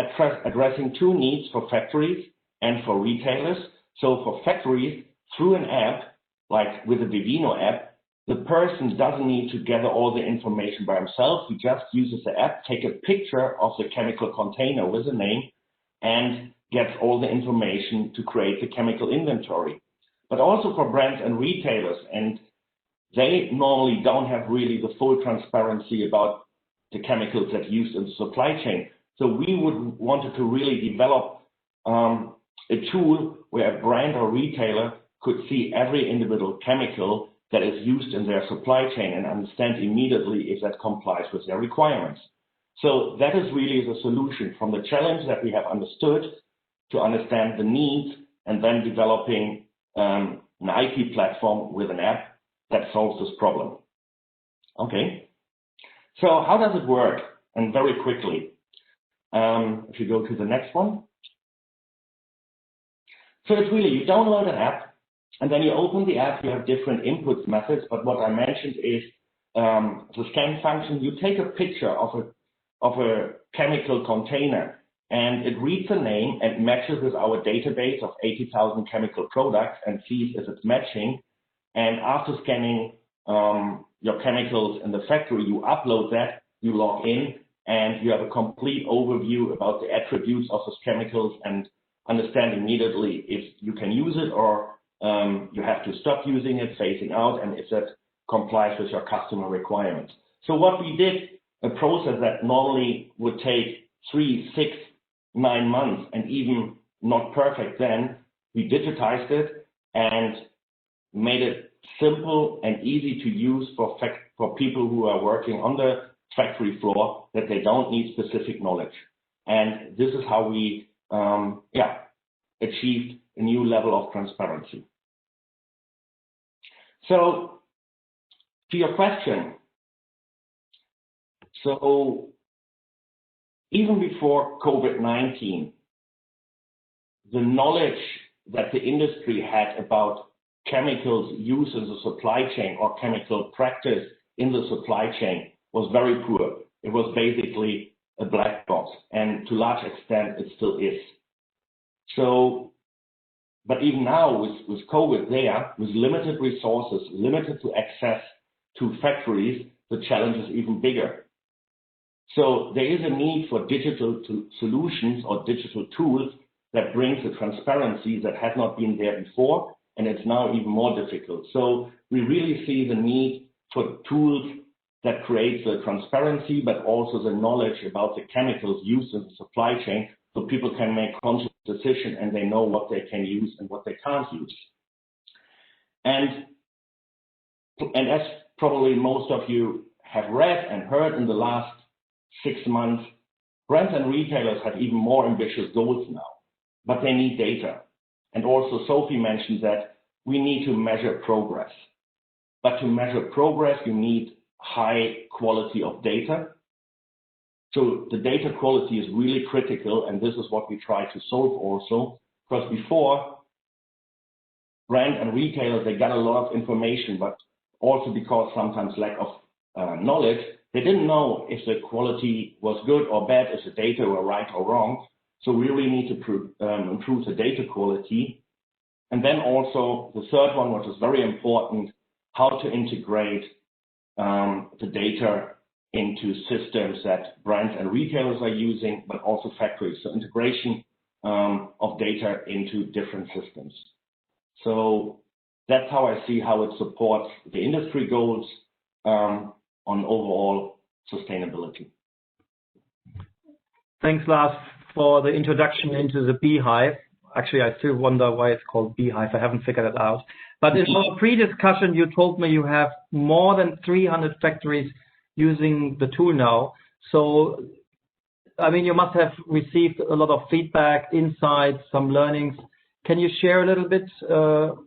addressing two needs for factories and for retailers. So for factories, through an app, like with the Vivino app, the person doesn't need to gather all the information by himself. He just uses the app, take a picture of the chemical container with a name, and gets all the information to create the chemical inventory. But also for brands and retailers, and they normally don't have really the full transparency about the chemicals that are used in the supply chain. So we wanted to really develop a tool where a brand or retailer could see every individual chemical that is used in their supply chain and understand immediately if that complies with their requirements. So that is really the solution from the challenge that we have understood to understand the needs and then developing an IT platform with an app that solves this problem. Okay, so how does it work? And very quickly, if you go to the next one. So it's really, you download an app, and then you open the app, you have different input methods, but what I mentioned is the scan function. You take a picture of a chemical container, and it reads the name and matches with our database of 80,000 chemical products and sees if it's matching. And after scanning your chemicals in the factory, you upload that, you log in, and you have a complete overview about the attributes of those chemicals and understand immediately if you can use it or you have to stop using it, phasing out, and if that complies with your customer requirements. So what we did, a process that normally would take 3, 6, 9 months and even not perfect then, we digitized it and made it simple and easy to use for people who are working on the factory floor, that they don't need specific knowledge. And this is how we achieved a new level of transparency. So to your question, so even before COVID-19, the knowledge that the industry had about chemicals used in the supply chain or chemical practice in the supply chain was very poor. It was basically a black box, and to a large extent it still is. So, but even now with COVID there, with limited resources, limited to access to factories, the challenge is even bigger. So there is a need for digital solutions or digital tools that brings the transparency that has not been there before, and it's now even more difficult. So we really see the need for tools that create the transparency, but also the knowledge about the chemicals used in the supply chain, so people can make conscious decisions and they know what they can use and what they can't use. And as probably most of you have read and heard in the last 6 months, brands and retailers have even more ambitious goals now, but they need data. And also Sophie mentioned that we need to measure progress. But to measure progress, you need high quality of data. So the data quality is really critical, and this is what we try to solve also, because before, brand and retailers, they got a lot of information, but also because sometimes lack of knowledge, they didn't know if the quality was good or bad, if the data were right or wrong. So we really need to improve the data quality. And then also the third one, which is very important, how to integrate the data into systems that brands and retailers are using, but also factories. So integration of data into different systems. So that's how I see how it supports the industry goals on overall sustainability. Thanks, Lars, for the introduction into the beehive. Actually, I still wonder why it's called beehive. I haven't figured it out. But in our pre-discussion, you told me you have more than 300 factories using the tool now. So, I mean, you must have received a lot of feedback, insights, some learnings. Can you share a little bit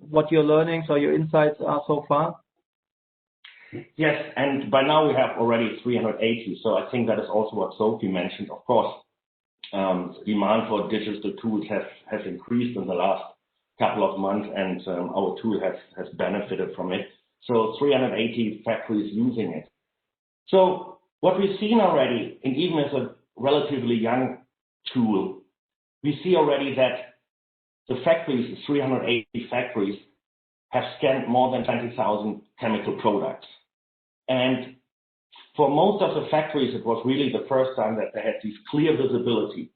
what your learnings or your insights are so far? Yes, and by now we have already 380. So I think that is also what Sophie mentioned. Of course, demand for digital tools has increased in the last couple of months, and our tool has benefited from it. So 380 factories using it. So what we've seen already, and even as a relatively young tool, we see already that the factories, the 380 factories, have scanned more than 20,000 chemical products. And for most of the factories, it was really the first time that they had this clear visibility.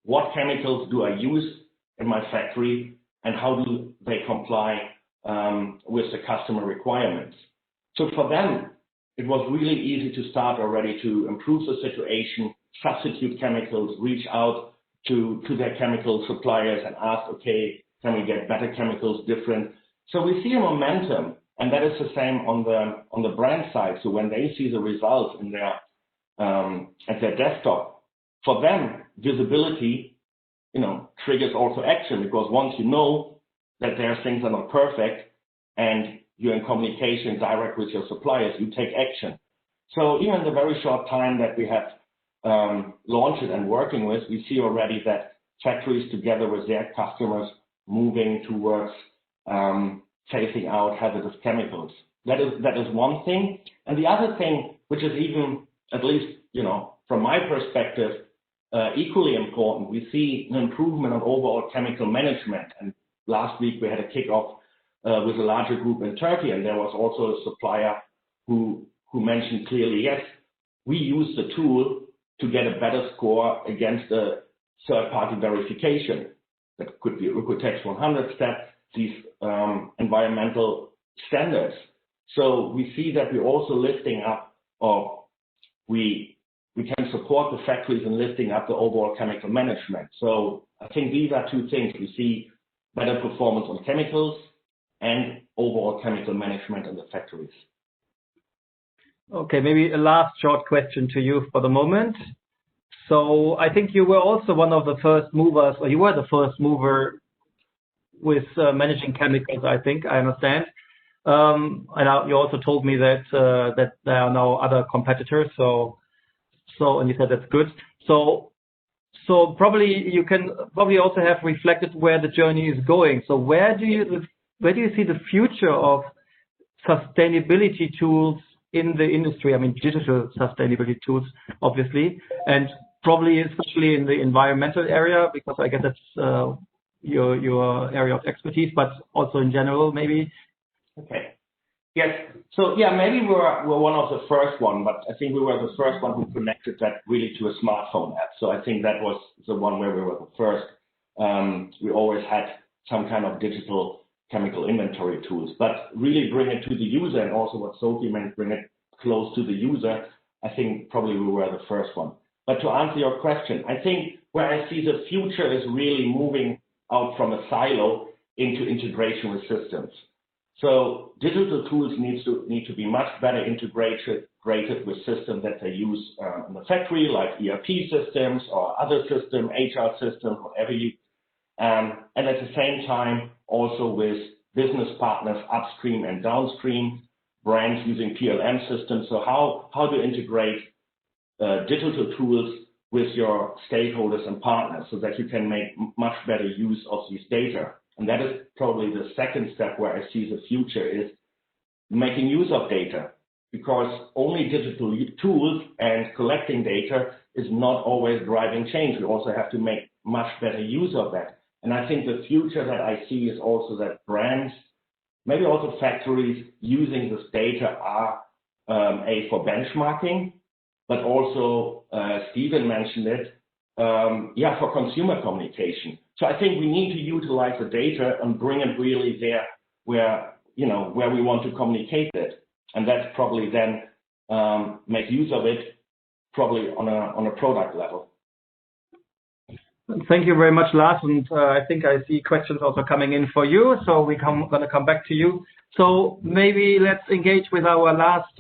What chemicals do I use in my factory, and how do they comply with the customer requirements? So for them, it was really easy to start already to improve the situation, substitute chemicals, reach out to their chemical suppliers and ask, okay, can we get better chemicals, different? So we see a momentum, and that is the same on the brand side. So when they see the results in their at their desktop, for them, visibility, triggers also action, because once you know that their things are not perfect and you're in communication direct with your suppliers, you take action. So even in the very short time that we have launched it and working with, we see already that factories together with their customers moving towards phasing out hazardous chemicals. That is one thing. And the other thing, which is even, at least, from my perspective, equally important, we see an improvement on overall chemical management. And last week we had a kickoff with a larger group in Turkey, and there was also a supplier who mentioned clearly, yes, we use the tool to get a better score against a third-party verification. That could be Text 100 step, these environmental standards. So we see that we're also lifting up, or we can support the factories in lifting up the overall chemical management. So I think these are two things. We see better performance on chemicals and overall chemical management in the factories. Okay, maybe a last short question to you for the moment. So I think you were also one of the first movers, or you were the first mover with managing chemicals, I think, I understand. And you also told me that there are now other competitors, and you said that's good. So probably you can also have reflected where the journey is going. So where do you see the future of sustainability tools in the industry? I mean, digital sustainability tools, obviously, and probably especially in the environmental area, because I guess that's your area of expertise, but also in general, maybe. Okay. Yes. So yeah, maybe we're one of the first one, but I think we were the first one who connected that really to a smartphone app. So I think that was the one where we were the first. We always had some kind of digital chemical inventory tools, but really bring it to the user, and also what Sophie meant, bring it close to the user. I think probably we were the first one. But to answer your question, I think where I see the future is really moving out from a silo into integration with systems. So digital tools need to be much better integrated with systems that they use in the factory, like ERP systems or other systems, HR systems, whatever you. And at the same time, also with business partners upstream and downstream, brands using PLM systems. So how to integrate digital tools with your stakeholders and partners so that you can make much better use of this data. And that is probably the second step where I see the future is making use of data, because only digital tools and collecting data is not always driving change. We also have to make much better use of that. And I think the future that I see is also that brands, maybe also factories using this data are for benchmarking, but also Stephen mentioned it, for consumer communication. So I think we need to utilize the data and bring it really there where we want to communicate it, and that's probably then make use of it probably on a product level. Thank you very much, Lars, and I think I see questions also coming in for you, so we're going to come back to you. So maybe let's engage with our last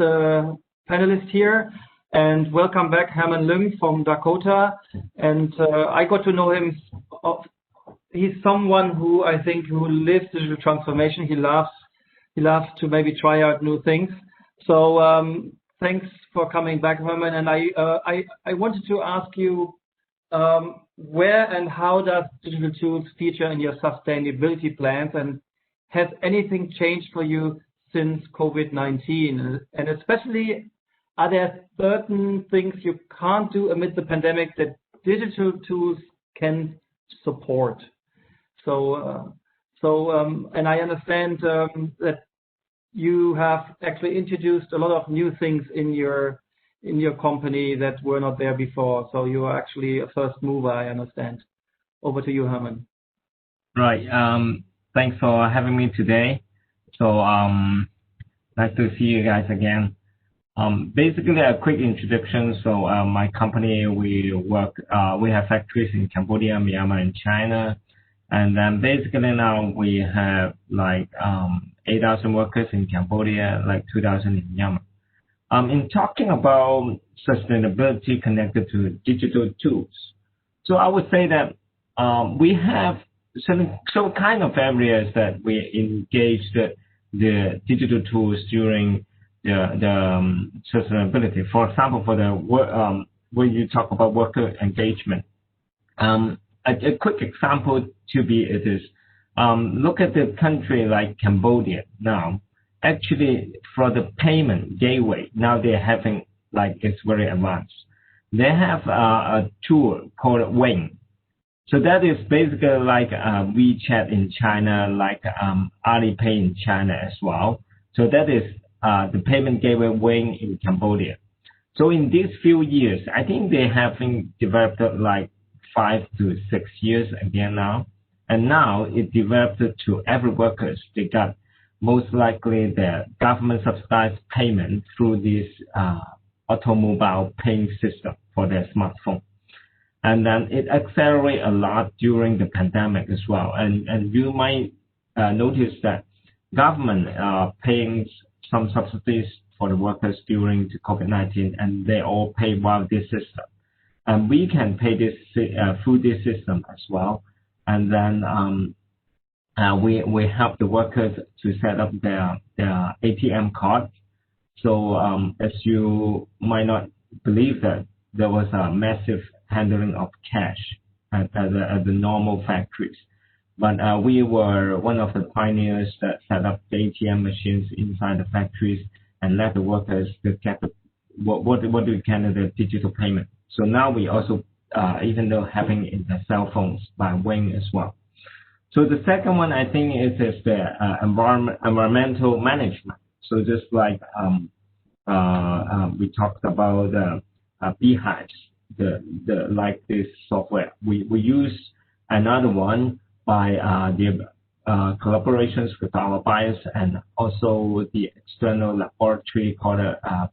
panelist here, and welcome back Herman Lüng from Dakota. And I got to know him. He's someone who I think who lives digital transformation. He loves to maybe try out new things. So thanks for coming back, Herman. And I wanted to ask you where and how does digital tools feature in your sustainability plans, and has anything changed for you since COVID-19? And especially, are there certain things you can't do amid the pandemic that digital tools can support? And I understand that you have actually introduced a lot of new things in your company that were not there before. So you are actually a first mover, I understand. Over to you, Herman. Right. Thanks for having me today. So nice to see you guys again. Basically, a quick introduction. So my company, we have factories in Cambodia, Myanmar, and China. And then basically now we have like 8,000 workers in Cambodia, like 2,000 in Myanmar. In talking about sustainability connected to digital tools, so I would say that we have some kind of areas that we engage the digital tools during the sustainability. For example, for the when you talk about worker engagement, a quick example to be it is look at the country like Cambodia now. Actually, for the payment gateway, now they're having, like, it's very advanced. They have a tool called Wing. So that is basically like WeChat in China, like Alipay in China as well. So that is the payment gateway Wing in Cambodia. So in these few years, I think they have been developed like 5 to 6 years again now. And now it developed to every workers. They got most likely the government subsidized payment through this automobile paying system for their smartphone. And then it accelerated a lot during the pandemic as well. And you might notice that government paying some subsidies for the workers during the COVID-19, and they all pay via this system. And we can pay this through this system as well. And then we help the workers to set up their ATM card. So as you might not believe that there was a massive handling of cash at the normal factories. But we were one of the pioneers that set up the ATM machines inside the factories and let the workers to get what we can the digital payment. So now we also even though having in the cell phones by Wing as well. So the second one I think is the environmental management. So just like we talked about beehives, the like this software. We use another one by the collaborations with our buyers and also the external laboratory called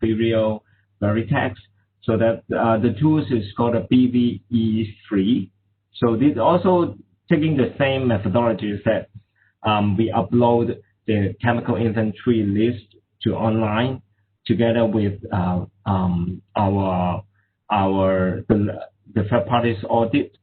Virio Veritex. So that the tools is called a BVE3. So this also taking the same methodologies that we upload the chemical inventory list to online together with the third parties audit.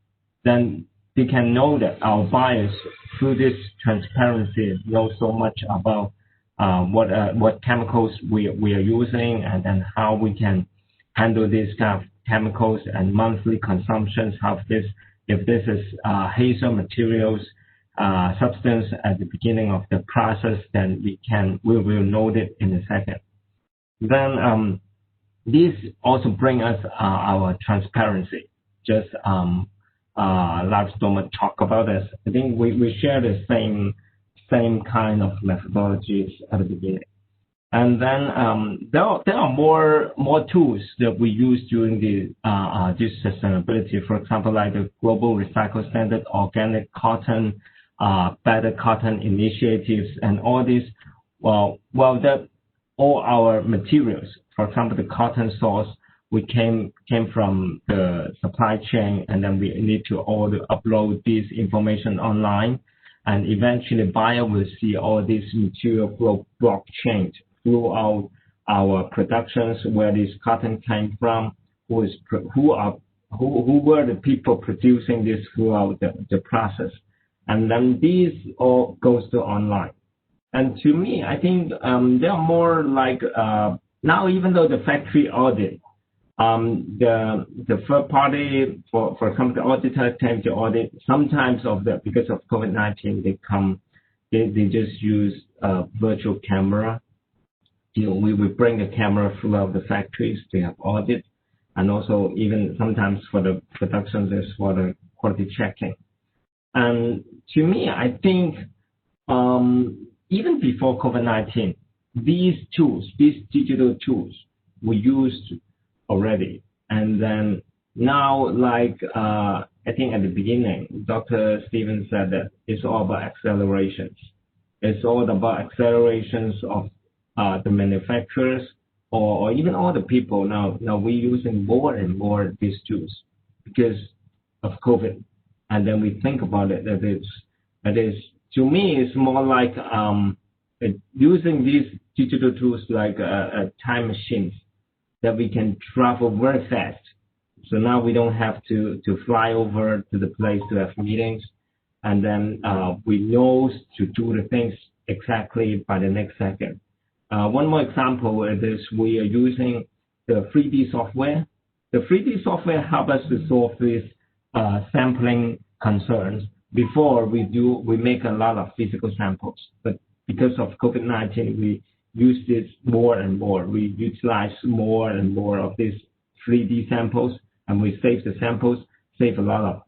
Then they can know that our buyers through this transparency know so much about what chemicals we are using, and then how we can handle these kind of chemicals and monthly consumptions. If this is hazer materials substance at the beginning of the process, then we will note it in a second. Then this also bring us our transparency. Just Lars Stormer talk about this. I think we share the same kind of methodologies at the beginning. And then there are more tools that we use during this sustainability. For example, like the Global Recycle Standard, organic cotton, better cotton initiatives, and all these. Well, that all our materials. For example, the cotton source we came from the supply chain, and then we need to all upload this information online, and eventually buyer will see all this material blockchain throughout our productions, where this cotton came from, who were the people producing this throughout the process, and then these all goes to online. And to me, I think they are more like now, even though the factory audit The third party, for example, the auditor tend to audit sometimes because of COVID-19, they just use a virtual camera. We bring the camera throughout the factories to have audit, and also even sometimes for the production, there's for the quality checking. And to me, I think even before COVID-19, these digital tools were used already. And then now, like I think at the beginning, Dr. Stevens said that it's all about accelerations. It's all about accelerations of the manufacturers or even all the people. Now we're using more and more these tools because of COVID. And then we think about it that is to me, it's more like using these digital tools like a time machine that we can travel very fast. So now we don't have to fly over to the place to have meetings, and then we know to do the things exactly by the next second. One more example is we are using the 3D software. The 3D software helps us to solve these sampling concerns. Before we make a lot of physical samples, but because of COVID-19, we use this more and more. We utilize more and more of these 3D samples, and we save the samples, save a lot of,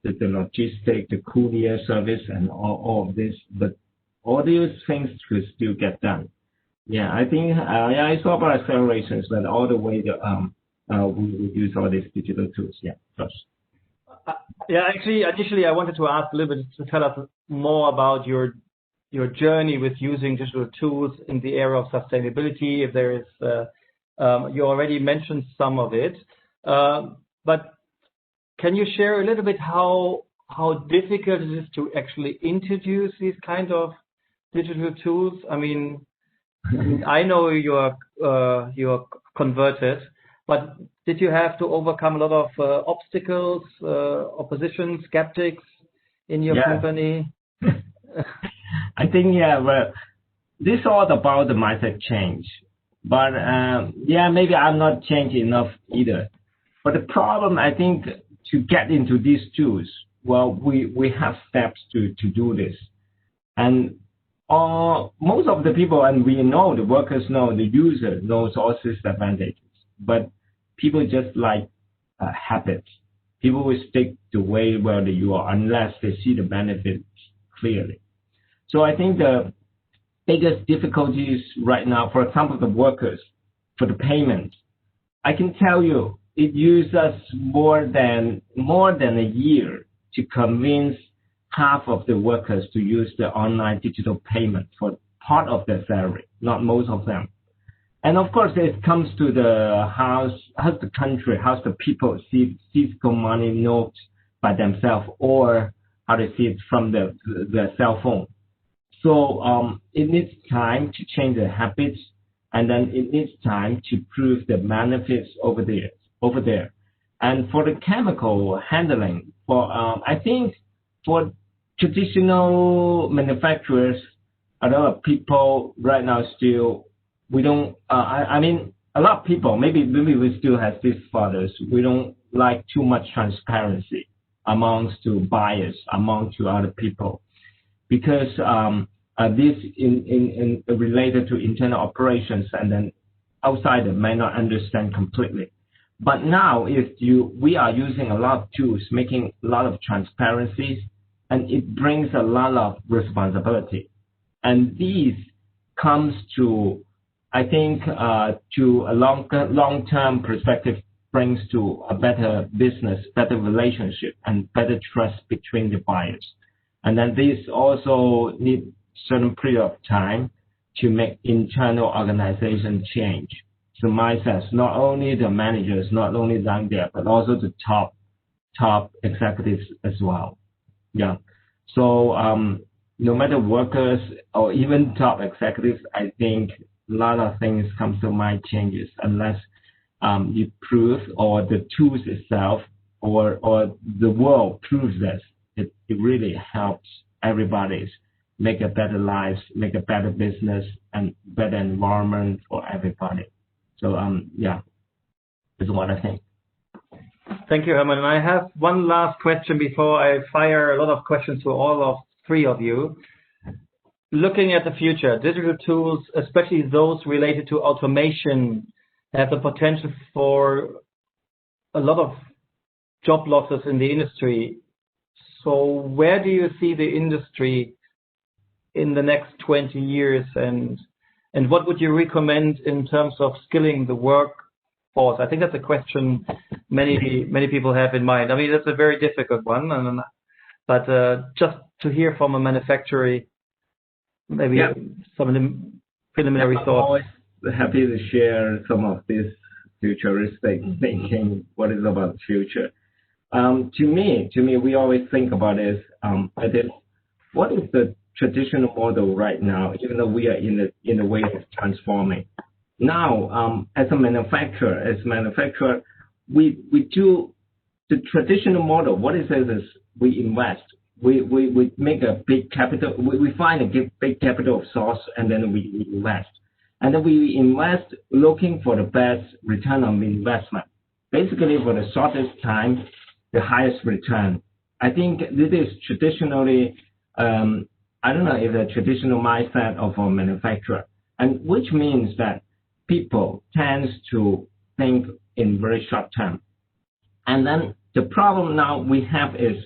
the logistic, the courier service, and all of this. But all these things could still get done. Yeah, I think it's all about accelerations, but all the way we use all these digital tools. Yeah, first. Actually, initially I wanted to ask a little bit to tell us more about your journey with using digital tools in the area of sustainability. If there is, you already mentioned some of it, but can you share a little bit how difficult it is to actually introduce these kind of digital tools? I mean, I know you're converted, but did you have to overcome a lot of obstacles, opposition, skeptics in your company? I think, well, this is all about the mindset change. But, maybe I'm not changed enough either. But the problem, I think, to get into these tools, well, we have steps to do this. And most of the people, and we know, the workers know, the user knows all these advantages. But people just like habits. People will stick the way where you are unless they see the benefits clearly. So I think the biggest difficulties right now, for example, the workers, for the payment, I can tell you it uses us more than a year to convince half of the workers to use the online digital payment for part of their salary, not most of them. And of course, it comes to how's the country, how's the people see physical money notes by themselves, or how they see it from the cell phone. So it needs time to change the habits, and then it needs time to prove the benefits over there. And for the chemical handling, I think for traditional manufacturers, a lot of people right now still, we don't, a lot of people, maybe we still have these fathers, we don't like too much transparency amongst to buyers, among to other people, because this in related to internal operations, and then outsider may not understand completely. But now, we are using a lot of tools, making a lot of transparencies, and it brings a lot of responsibility. And these comes to, I think, to a long-term perspective, brings to a better business, better relationship, and better trust between the buyers. And then this also need certain period of time to make internal organization change. So mindset, not only the managers, not only down there, but also the top executives as well. Yeah. So no matter workers or even top executives, I think a lot of things come to mind changes unless you prove, or the tools itself or the world proves this. It really helps everybody make a better lives, make a better business, and better environment for everybody. So is what I think. Thank you, Herman. I have one last question before I fire a lot of questions to all of three of you. Looking at the future, digital tools, especially those related to automation, have the potential for a lot of job losses in the industry. So where do you see the industry in the next 20 years, and what would you recommend in terms of skilling the workforce? I think that's a question many people have in mind. I mean, that's a very difficult one, but just to hear from a manufacturer, maybe some of the preliminary thoughts. I'm always happy to share some of this futuristic thinking. What is about the future? To me, we always think about is what is the traditional model right now, even though we are in the way of transforming. Now, as a manufacturer, we do the traditional model. What it says is we invest. We make a big capital. We find a big capital source, and then we invest. And then we invest looking for the best return on investment. Basically, for the shortest time, the highest return. I think this is traditionally, I don't know if a traditional mindset of a manufacturer, and which means that people tend to think in very short term. And then the problem now we have is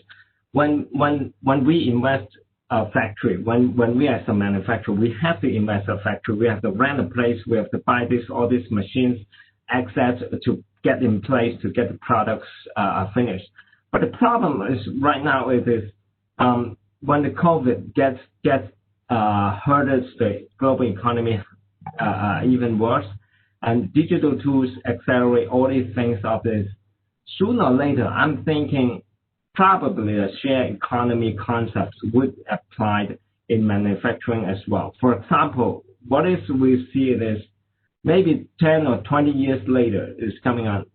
when we invest a factory, when we as a manufacturer, we have to invest a factory, we have to rent a place, we have to buy all these machines, access to get in place to get the products finished. But the problem is right now is when the COVID gets hurts the global economy even worse, and digital tools accelerate all these things of this. Sooner or later, I'm thinking probably a shared economy concept would apply in manufacturing as well. For example, what is we see it is maybe 10 or 20 years later is coming on.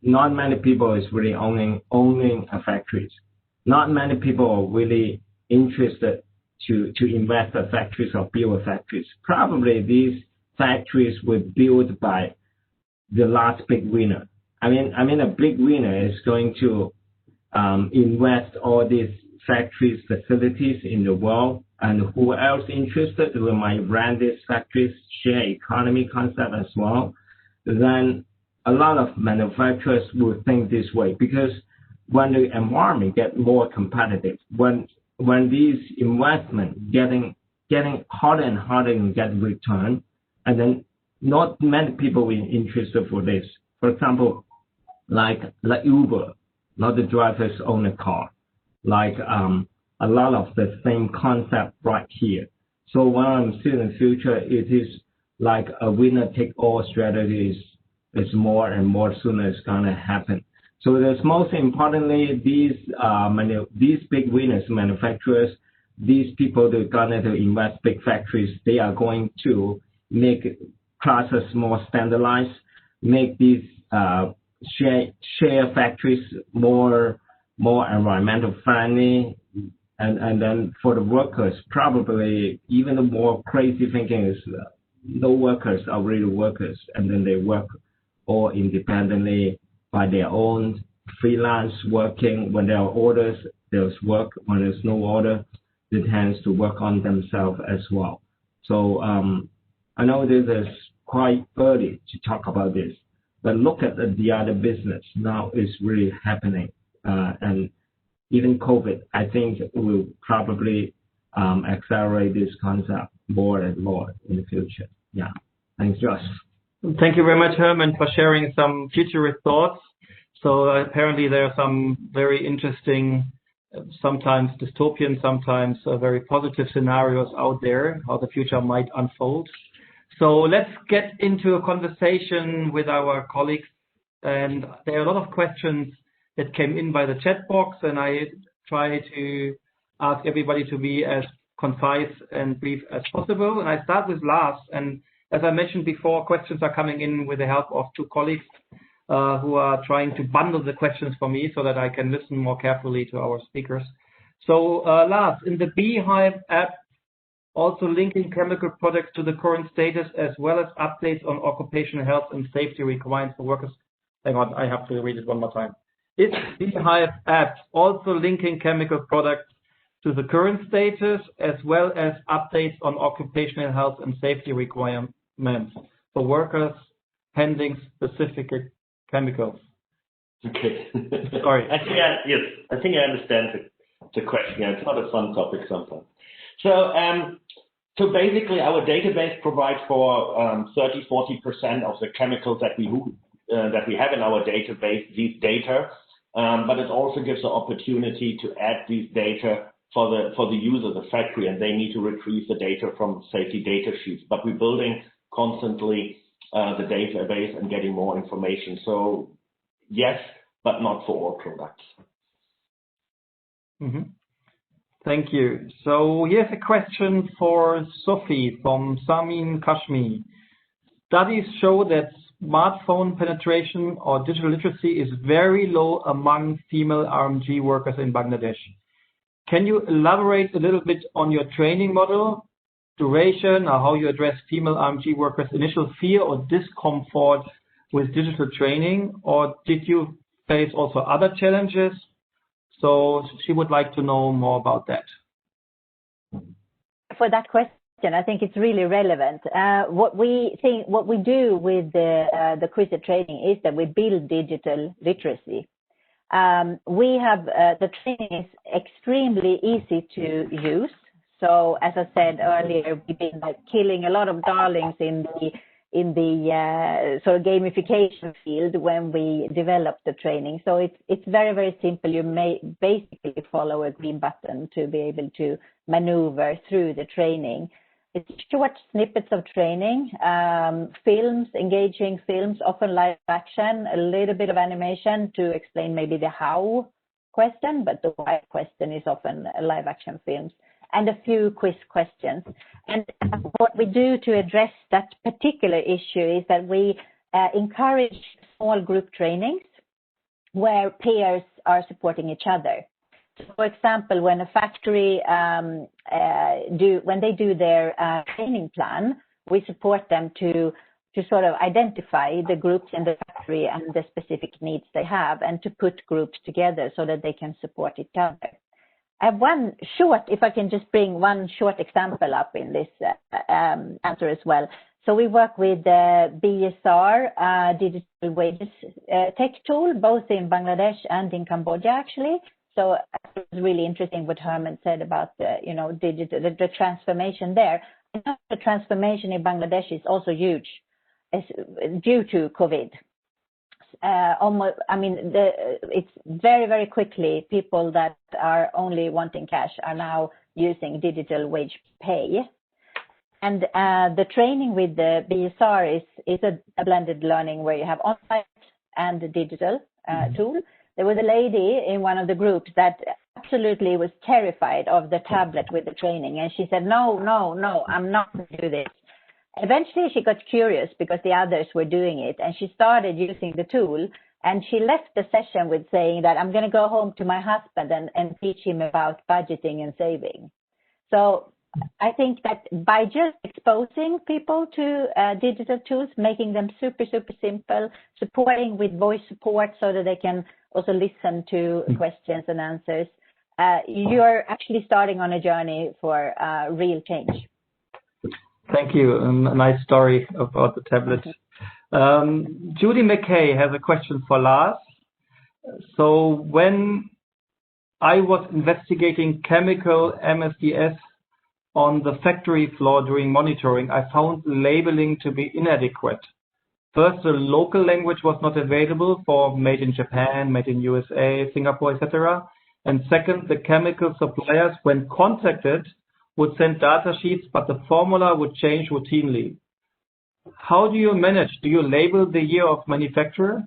Not many people is really owning a factories. Not many people are really interested to invest in factories or build factories. Probably these factories were built by the last big winner. I mean a big winner is going to invest all these factories, facilities in the world, and who else interested who might run these factories, share economy concept as well. Then a lot of manufacturers will think this way, because when the environment get more competitive, when these investments getting harder and harder and get return, and then not many people are interested for this. For example, like Uber, not the drivers own a car, like a lot of the same concept right here. So when I'm seeing in the future, it is like a winner take all strategies is more and more sooner is gonna happen. So there's most importantly these big winners, manufacturers, these people that are gonna invest big factories, they are going to make process more standardized, make these share factories more environmental friendly, and then for the workers, probably even the more crazy thinking is no workers are really workers, and then they work all independently by their own, freelance working. When there are orders, there's work. When there's no order, they tend to work on themselves as well. So I know this is quite early to talk about this, but look at the other business now is really happening, and even COVID, I think, will probably accelerate this concept more and more in the future. Yeah, thanks, Josh. Thank you very much, Herman, for sharing some futurist thoughts. So apparently there are some very interesting, sometimes dystopian, sometimes very positive scenarios out there, how the future might unfold. So let's get into a conversation with our colleagues. And there are a lot of questions that came in by the chat box, and I try to ask everybody to be as concise and brief as possible. And I start with Lars. And as I mentioned before, questions are coming in with the help of two colleagues who are trying to bundle the questions for me so that I can listen more carefully to our speakers. So Lars, in the Beehive app, also linking chemical products to the current status, as well as updates on occupational health and safety requirements for workers hang on, I have to read it one more time. Is Beehive app also linking chemical products to the current status as well as updates on occupational health and safety requirements for workers handling specific chemicals? Okay. Sorry. Yes, I think I understand the question. Yeah, it's not a fun topic sometimes. So basically, our database provides for 30–40% of the chemicals that we have in our database, these data. But it also gives the opportunity to add these data for the user, the factory, and they need to retrieve the data from safety data sheets. But we're building constantly the database and getting more information. So yes, but not for all products. Mm-hmm. Thank you. So here's a question for Sophie from Samin Kashmi. Studies show that smartphone penetration or digital literacy is very low among female RMG workers in Bangladesh. Can you elaborate a little bit on your training model, duration, or how you address female RMG workers' initial fear or discomfort with digital training, or did you face also other challenges? So she would like to know more about that. For that question, I think it's really relevant. What we do with the GIZ training is that we build digital literacy. We have the training is extremely easy to use. So as I said earlier, we've been killing a lot of darlings in the sort of gamification field when we develop the training. So it's very, very simple. You may basically follow a green button to be able to maneuver through the training. It's short snippets of training, films, engaging films, often live action, a little bit of animation to explain maybe the how question, but the why question is often live action films, and a few quiz questions. And what we do to address that particular issue is that we encourage small group trainings where peers are supporting each other. So for example, when a factory when they do their training plan, we support them to sort of identify the groups in the factory and the specific needs they have, and to put groups together so that they can support each other. I have one short, if I can just bring one short example up in this answer as well. So we work with the BSR, digital wages tech tool, both in Bangladesh and in Cambodia, actually. So it was really interesting what Herman said about the, digital, the transformation there. The transformation in Bangladesh is also huge, due to COVID. It's very, very quickly, people that are only wanting cash are now using digital wage pay. And the training with the BSR is a blended learning where you have on-site and the digital tool. There was a lady in one of the groups that absolutely was terrified of the tablet with the training. And she said, no, I'm not going to do this. Eventually, she got curious because the others were doing it, and she started using the tool, and she left the session with saying that I'm going to go home to my husband and teach him about budgeting and saving. So I think that by just exposing people to digital tools, making them super, super simple, supporting with voice support so that they can also listen to questions and answers, you're actually starting on a journey for real change. Thank you. A nice story about the tablet. Judy McKay has a question for Lars. So when I was investigating chemical MSDS on the factory floor during monitoring, I found labeling to be inadequate. First, the local language was not available for made in Japan, made in USA, Singapore, etc. And second, the chemical suppliers, when contacted, would send data sheets, but the formula would change routinely. How do you manage? Do you label the year of manufacturer?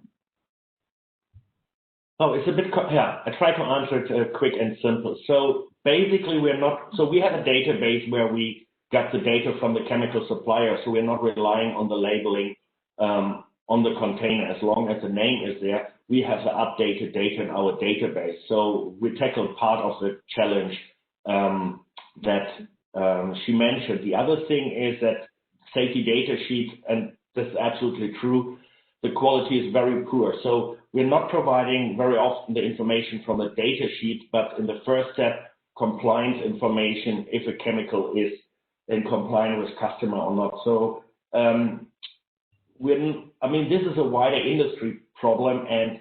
Oh, it's a bit, I try to answer it quick and simple. So basically we have a database where we got the data from the chemical supplier, so we're not relying on the labeling on the container. As long as the name is there, we have the updated data in our database. So we tackled part of the challenge that she mentioned. The other thing is that safety data sheets, and this is absolutely true, the quality is very poor. So we're not providing very often the information from a data sheet, but in the first step, compliance information if a chemical is in compliance with customer or not. So this is a wider industry problem, and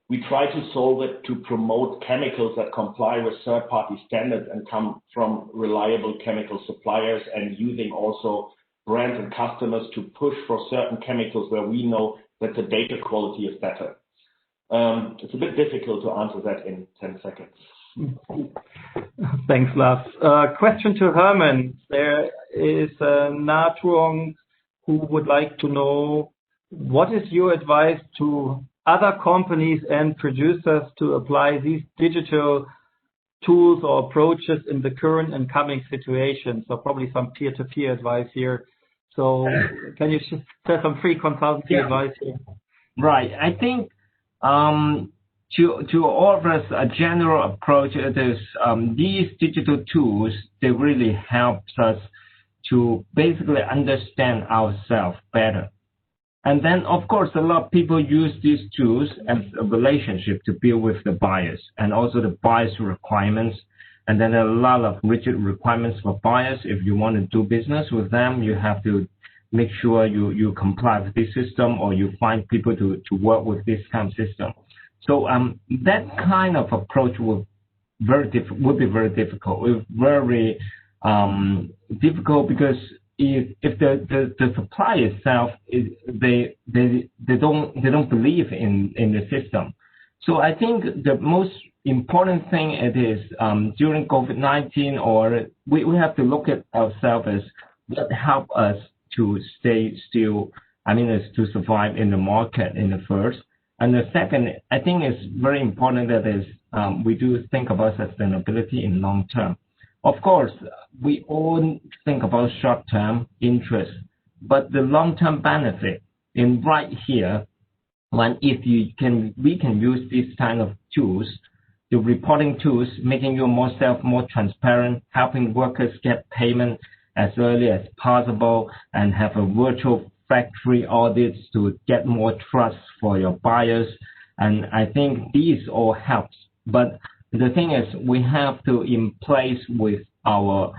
we try to solve it to promote chemicals that comply with third-party standards and come from reliable chemical suppliers, and using also brands and customers to push for certain chemicals where we know that the data quality is better. It's a bit difficult to answer that in 10 seconds. Thanks, Lars. Question to Herman. There is Natruong who would like to know, what is your advice to other companies and producers to apply these digital tools or approaches in the current and coming situation? So probably some peer-to-peer advice here. So can you share some free consultancy advice here? Right. I think to offer us a general approach, it is these digital tools, they really help us to basically understand ourselves better. And then, of course, a lot of people use these tools as a relationship to build with the buyers and also the buyers' requirements. And then there are a lot of rigid requirements for buyers. If you want to do business with them, you have to make sure you comply with this system, or you find people to work with this kind of system. So that kind of approach would be very difficult. It's very difficult because if the supply itself they don't believe in the system. So I think the most important thing it is during COVID-19, or we have to look at ourselves as what help us to stay still. Is to survive in the market in the first. And the second, I think it's very important that is we do think about sustainability in long term. Of course, we all think about short-term interest, but the long-term benefit in right here, we can use these kind of tools, the reporting tools, making you more transparent, helping workers get payment as early as possible, and have a virtual factory audits to get more trust for your buyers. And I think these all helps. But the thing is, we have to in place with our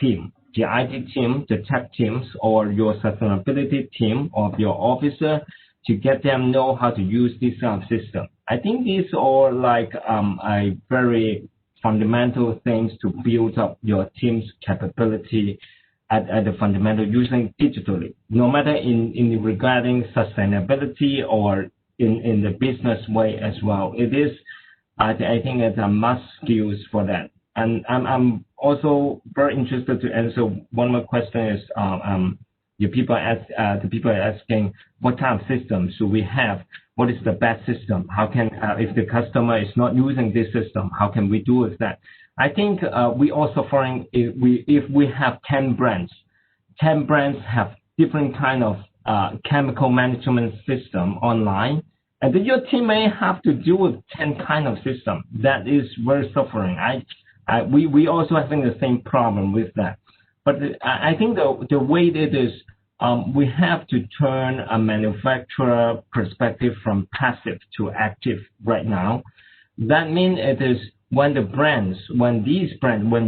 team, the IT team, the tech teams, or your sustainability team of your officer, to get them know how to use this kind of system. I think these are like a very fundamental things to build up your team's capability at the fundamental using digitally, no matter in regarding sustainability or in the business way as well. It is, I think it's a must skills for that. And I'm also very interested to answer one more question is the people are asking what kind of system should we have? What is the best system? How can if the customer is not using this system, how can we do with that? I think we also find if we have 10 brands have different kind of chemical management system online, and then your team may have to deal with 10 kind of system. That is very suffering. We also having the same problem with that. But I think the way it is, we have to turn a manufacturer perspective from passive to active right now. That means it is when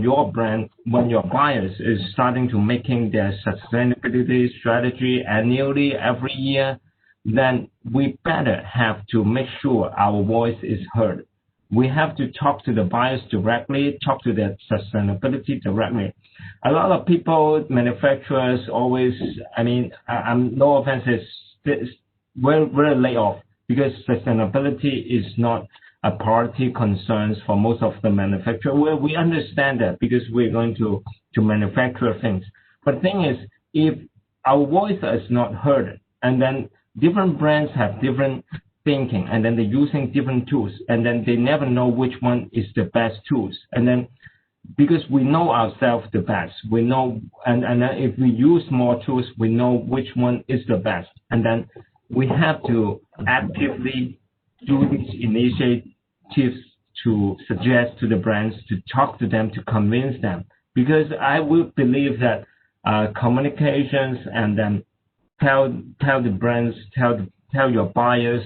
your buyers is starting to making their sustainability strategy annually every year, then we better have to make sure our voice is heard. We have to talk to the buyers directly, talk to their sustainability directly. A lot of people, manufacturers always, no offense, we're laid off because sustainability is not a priority concerns for most of the manufacturers. Well, we understand that because we're going to manufacture things. But the thing is, if our voice is not heard, and then different brands have different thinking, and then they're using different tools, and then they never know which one is the best tools. And then because we know ourselves the best, we know, and if we use more tools, we know which one is the best. And then we have to actively do these initiatives to suggest to the brands, to talk to them, to convince them. Because I would believe that communications and then tell the brands, tell tell your buyers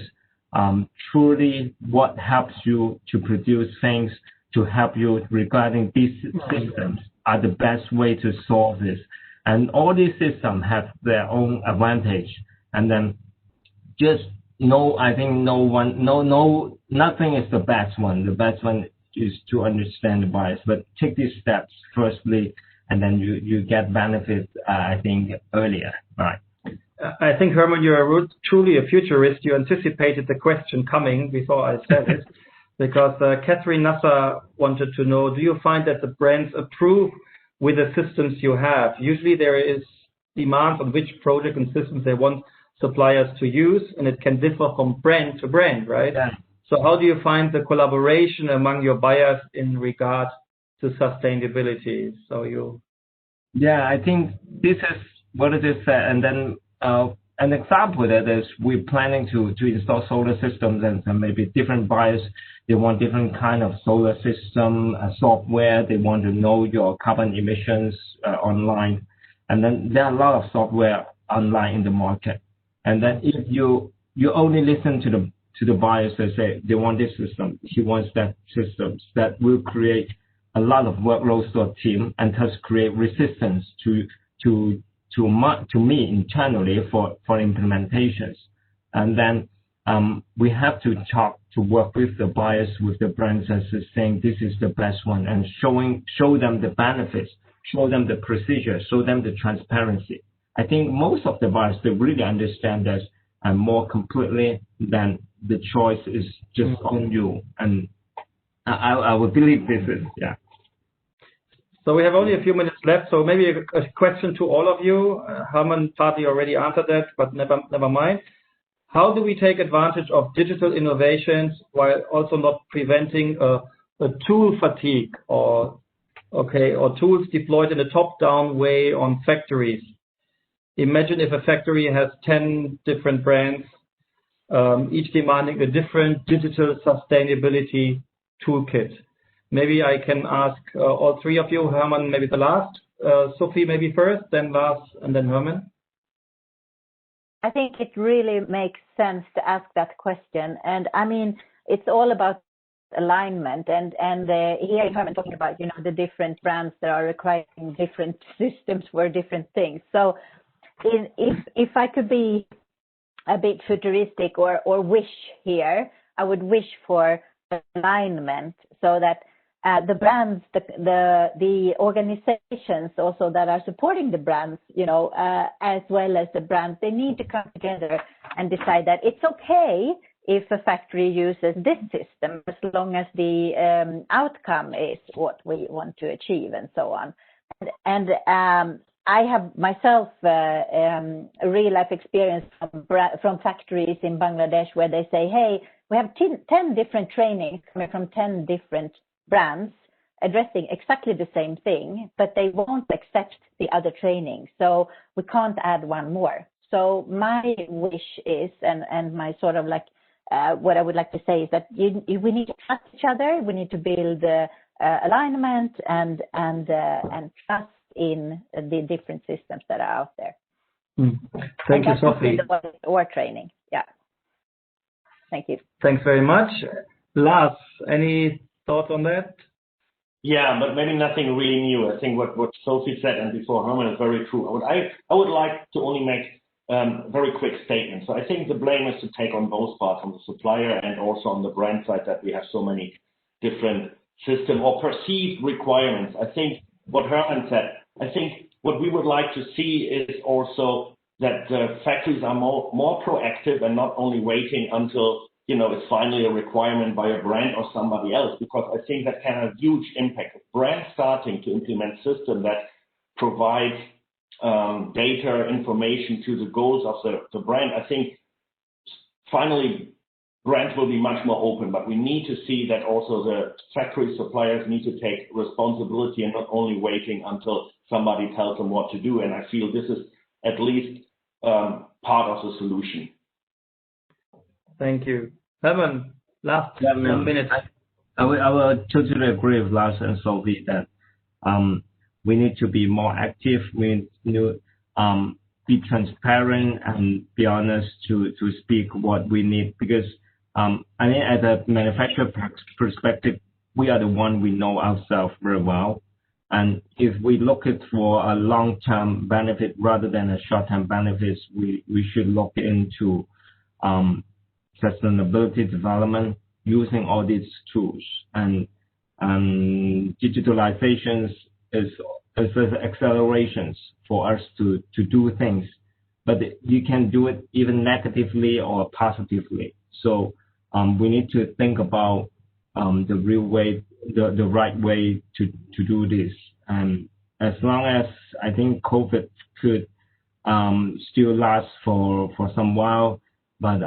truly what helps you to produce things to help you regarding these systems are the best way to solve this. And all these systems have their own advantage. And then just I think nothing is the best one. The best one is to understand the bias, but take these steps firstly, and then you get benefits, I think, earlier. Right. I think, Herman, you're truly a futurist. You anticipated the question coming before I said it, because Catherine Nasser wanted to know, do you find that the brands approve with the systems you have? Usually there is demand on which project and systems they want suppliers to use, and it can differ from brand to brand, right? Yeah. So how do you find the collaboration among your buyers in regard to sustainability? Yeah, I think this is what it is, and then an example that is we're planning to install solar systems, and maybe different buyers, they want different kind of solar system software. They want to know your carbon emissions online, and then there are a lot of software online in the market. And then if you only listen to the buyers that say they want this system, he wants that system, that will create a lot of workloads to a team and thus create resistance to me internally for implementations. And then we have to work with the buyers, with the brands, and saying this is the best one, and show them the benefits, show them the procedure, show them the transparency. I think most of the buyers, they really understand this and more completely than the choice is just on you. And I would believe this is, yeah. So we have only a few minutes left, so maybe a question to all of you. Herman partly already answered that, but never mind. How do we take advantage of digital innovations while also not preventing a tool fatigue or tools deployed in a top-down way on factories? Imagine if a factory has 10 different brands, each demanding a different digital sustainability toolkit. Maybe I can ask all three of you, Herman maybe the last, Sophie maybe first, then Lars, and then Herman. I think it really makes sense to ask that question. And I mean, it's all about alignment, and here Herman talking about, the different brands that are requiring different systems for different things. So if I could be a bit futuristic or wish here, I would wish for alignment so that the brands, the organizations also that are supporting the brands, as well as the brands, they need to come together and decide that it's okay if a factory uses this system as long as the outcome is what we want to achieve and so on. And I have myself a real life experience from factories in Bangladesh where they say, hey, we have 10 different trainings coming from 10 different brands addressing exactly the same thing, but they won't accept the other training. So we can't add one more. So my wish is, and my sort of like, what I would like to say is that we need to trust each other. We need to build alignment and trust in the different systems that are out there. Thank you, Sophie. Or training. Yeah. Thank you. Thanks very much. Lars, any thoughts on that? Yeah, but maybe nothing really new. I think what Sophie said and before Herman is very true. I would like to only make very quick statements. So I think the blame is to take on both parts, on the supplier and also on the brand side, that we have so many different system or perceived requirements. I think what Herman said, I think what we would like to see is also that the factories are more proactive and not only waiting until it's finally a requirement by a brand or somebody else, because I think that can have huge impact. Brands starting to implement systems that provide data, information to the goals of the brand, I think finally brands will be much more open, but we need to see that also the factory suppliers need to take responsibility and not only waiting until somebody tells them what to do. And I feel this is at least part of the solution. Thank you. Herman, last 1 minute. I will totally agree with Lars and Sophie that we need to be more active. be transparent and be honest to speak what we need, because I mean, as a manufacturer perspective, we are the one we know ourselves very well. And if we look at for a long-term benefit rather than a short-term benefits, we should look into sustainability development using all these tools. And digitalizations is accelerations for us to do things, but you can do it even negatively or positively. So we need to think about the real way, the right way to do this. And as long as I think COVID could still last for some while, but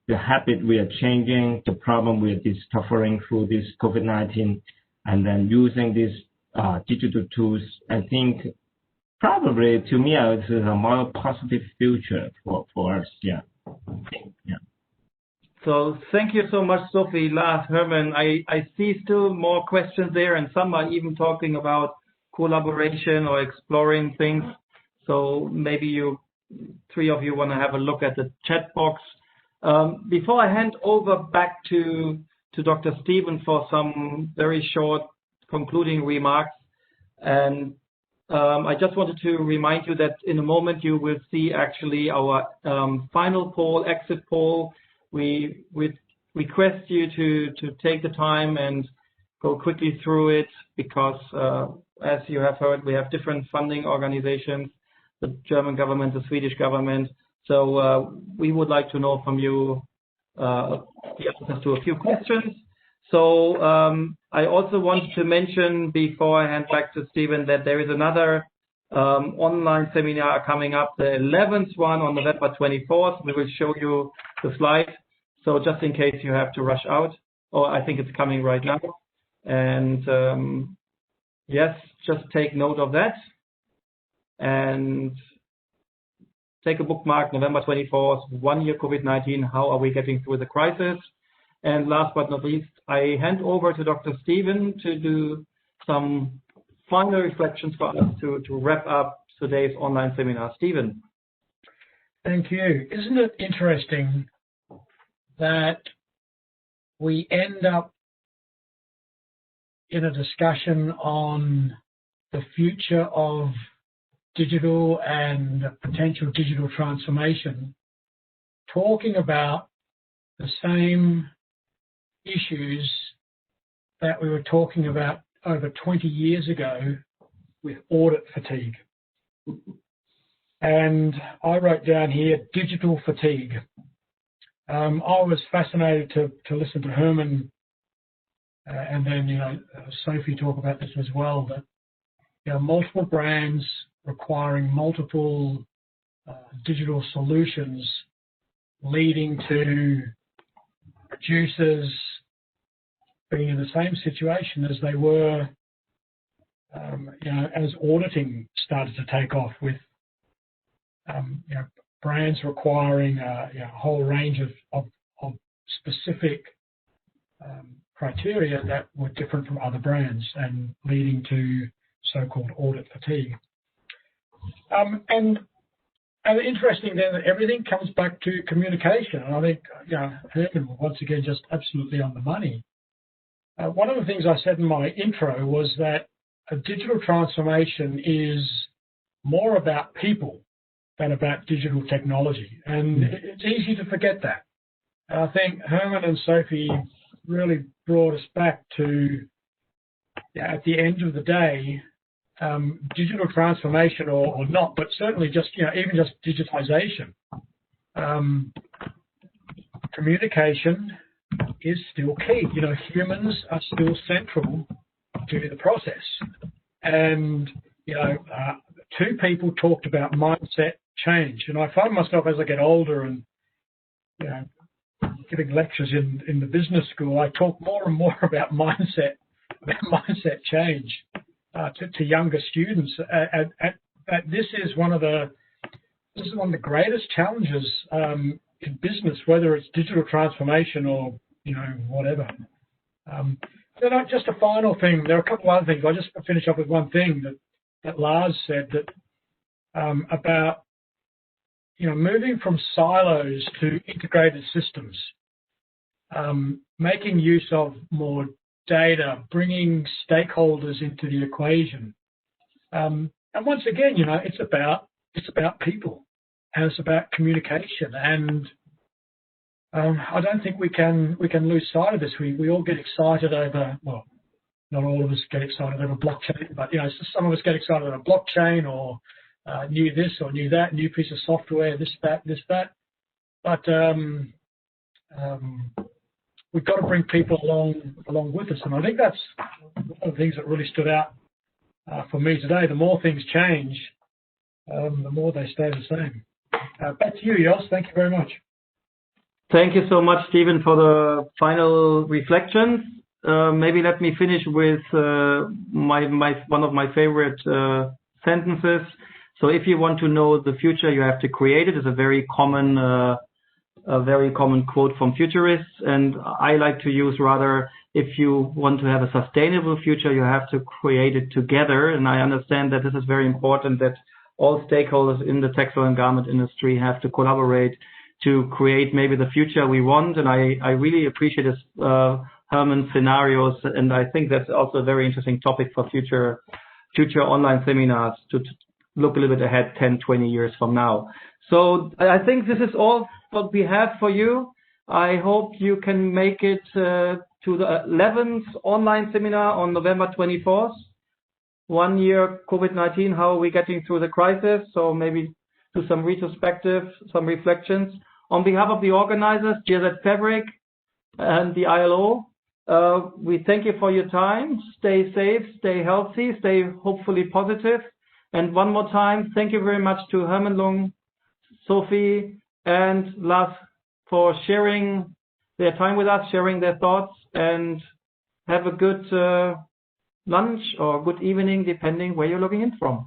the habit we are changing, the problem we are discovering through this COVID-19, and then using these digital tools, I think probably to me it's a more positive future for us. Yeah. So thank you so much, Sophie, Lars, Herman. I see still more questions there, and some are even talking about collaboration or exploring things. So maybe you three of you want to have a look at the chat box. Before I hand over back to Dr. Stephen for some very short concluding remarks, and I just wanted to remind you that in a moment you will see actually our final poll, exit poll. We request you to take the time and go quickly through it, because as you have heard, we have different funding organizations, the German government, the Swedish government. So we would like to know from you the answers to a few questions. So I also wanted to mention before I hand back to Stephen that there is another online seminar coming up, the 11th one on November 24th. We will show you the slide. So just in case you have to rush out, or I think it's coming right now. And yes, just take note of that. And take a bookmark, November 24th, 1 year COVID-19, how are we getting through the crisis? And last but not least, I hand over to Dr. Stephen to do some final reflections for us to wrap up today's online seminar. Stephen. Thank you. Isn't it interesting that we end up in a discussion on the future of digital and potential digital transformation, talking about the same issues that we were talking about over 20 years ago with audit fatigue. And I wrote down here, digital fatigue. I was fascinated to listen to Herman and then, Sophie talk about this as well, that multiple brands requiring multiple digital solutions, leading to producers being in the same situation as they were, as auditing started to take off, with brands requiring a whole range of specific criteria that were different from other brands, and leading to so-called audit fatigue. And interesting then that everything comes back to communication. And I think Herman, once again, just absolutely on the money. One of the things I said in my intro was that a digital transformation is more about people than about digital technology. And it's easy to forget that. And I think Herman and Sophie really brought us back to, at the end of the day, digital transformation or not, but certainly just, even just digitization. Communication is still key. Humans are still central to the process. And, two people talked about mindset change. And I find myself, as I get older and, giving lectures in the business school, I talk more and more about mindset change to younger students. This is one of the greatest challenges in business, whether it's digital transformation or whatever. Then just a final thing. There are a couple of other things. I'll just finish up with one thing that Lars said, that about moving from silos to integrated systems, making use of more data, bringing stakeholders into the equation. And once again, it's about people, and it's about communication. And I don't think we can lose sight of this. We all get excited over, well, not all of us get excited over blockchain, but some of us get excited over blockchain or new this or new that, new piece of software, this, that. But we've got to bring people along with us, and I think that's one of the things that really stood out for me today. The more things change, the more they stay the same. Back to you, Jos. Thank you very much. Thank you so much, Stephen, for the final reflections. Maybe let me finish with one of my favorite sentences. So if you want to know the future, you have to create it. It's a very common quote from futurists, and I like to use rather, if you want to have a sustainable future, you have to create it together. And I understand that this is very important, that all stakeholders in the textile and garment industry have to collaborate to create maybe the future we want. And I really appreciate this, Herman's scenarios, and I think that's also a very interesting topic for future online seminars to look a little bit ahead 10, 20 years from now. So I think this is all what we have for you. I hope you can make it to the 11th online seminar on November 24th. 1 year COVID-19, how are we getting through the crisis? So maybe do some retrospective, some reflections. On behalf of the organizers, GIZ Fabric and the ILO, we thank you for your time. Stay safe, stay healthy, stay hopefully positive. And one more time, thank you very much to Herman Lung, Sophie, and Lars for sharing their time with us, sharing their thoughts, and have a good lunch or good evening, depending where you're logging in from.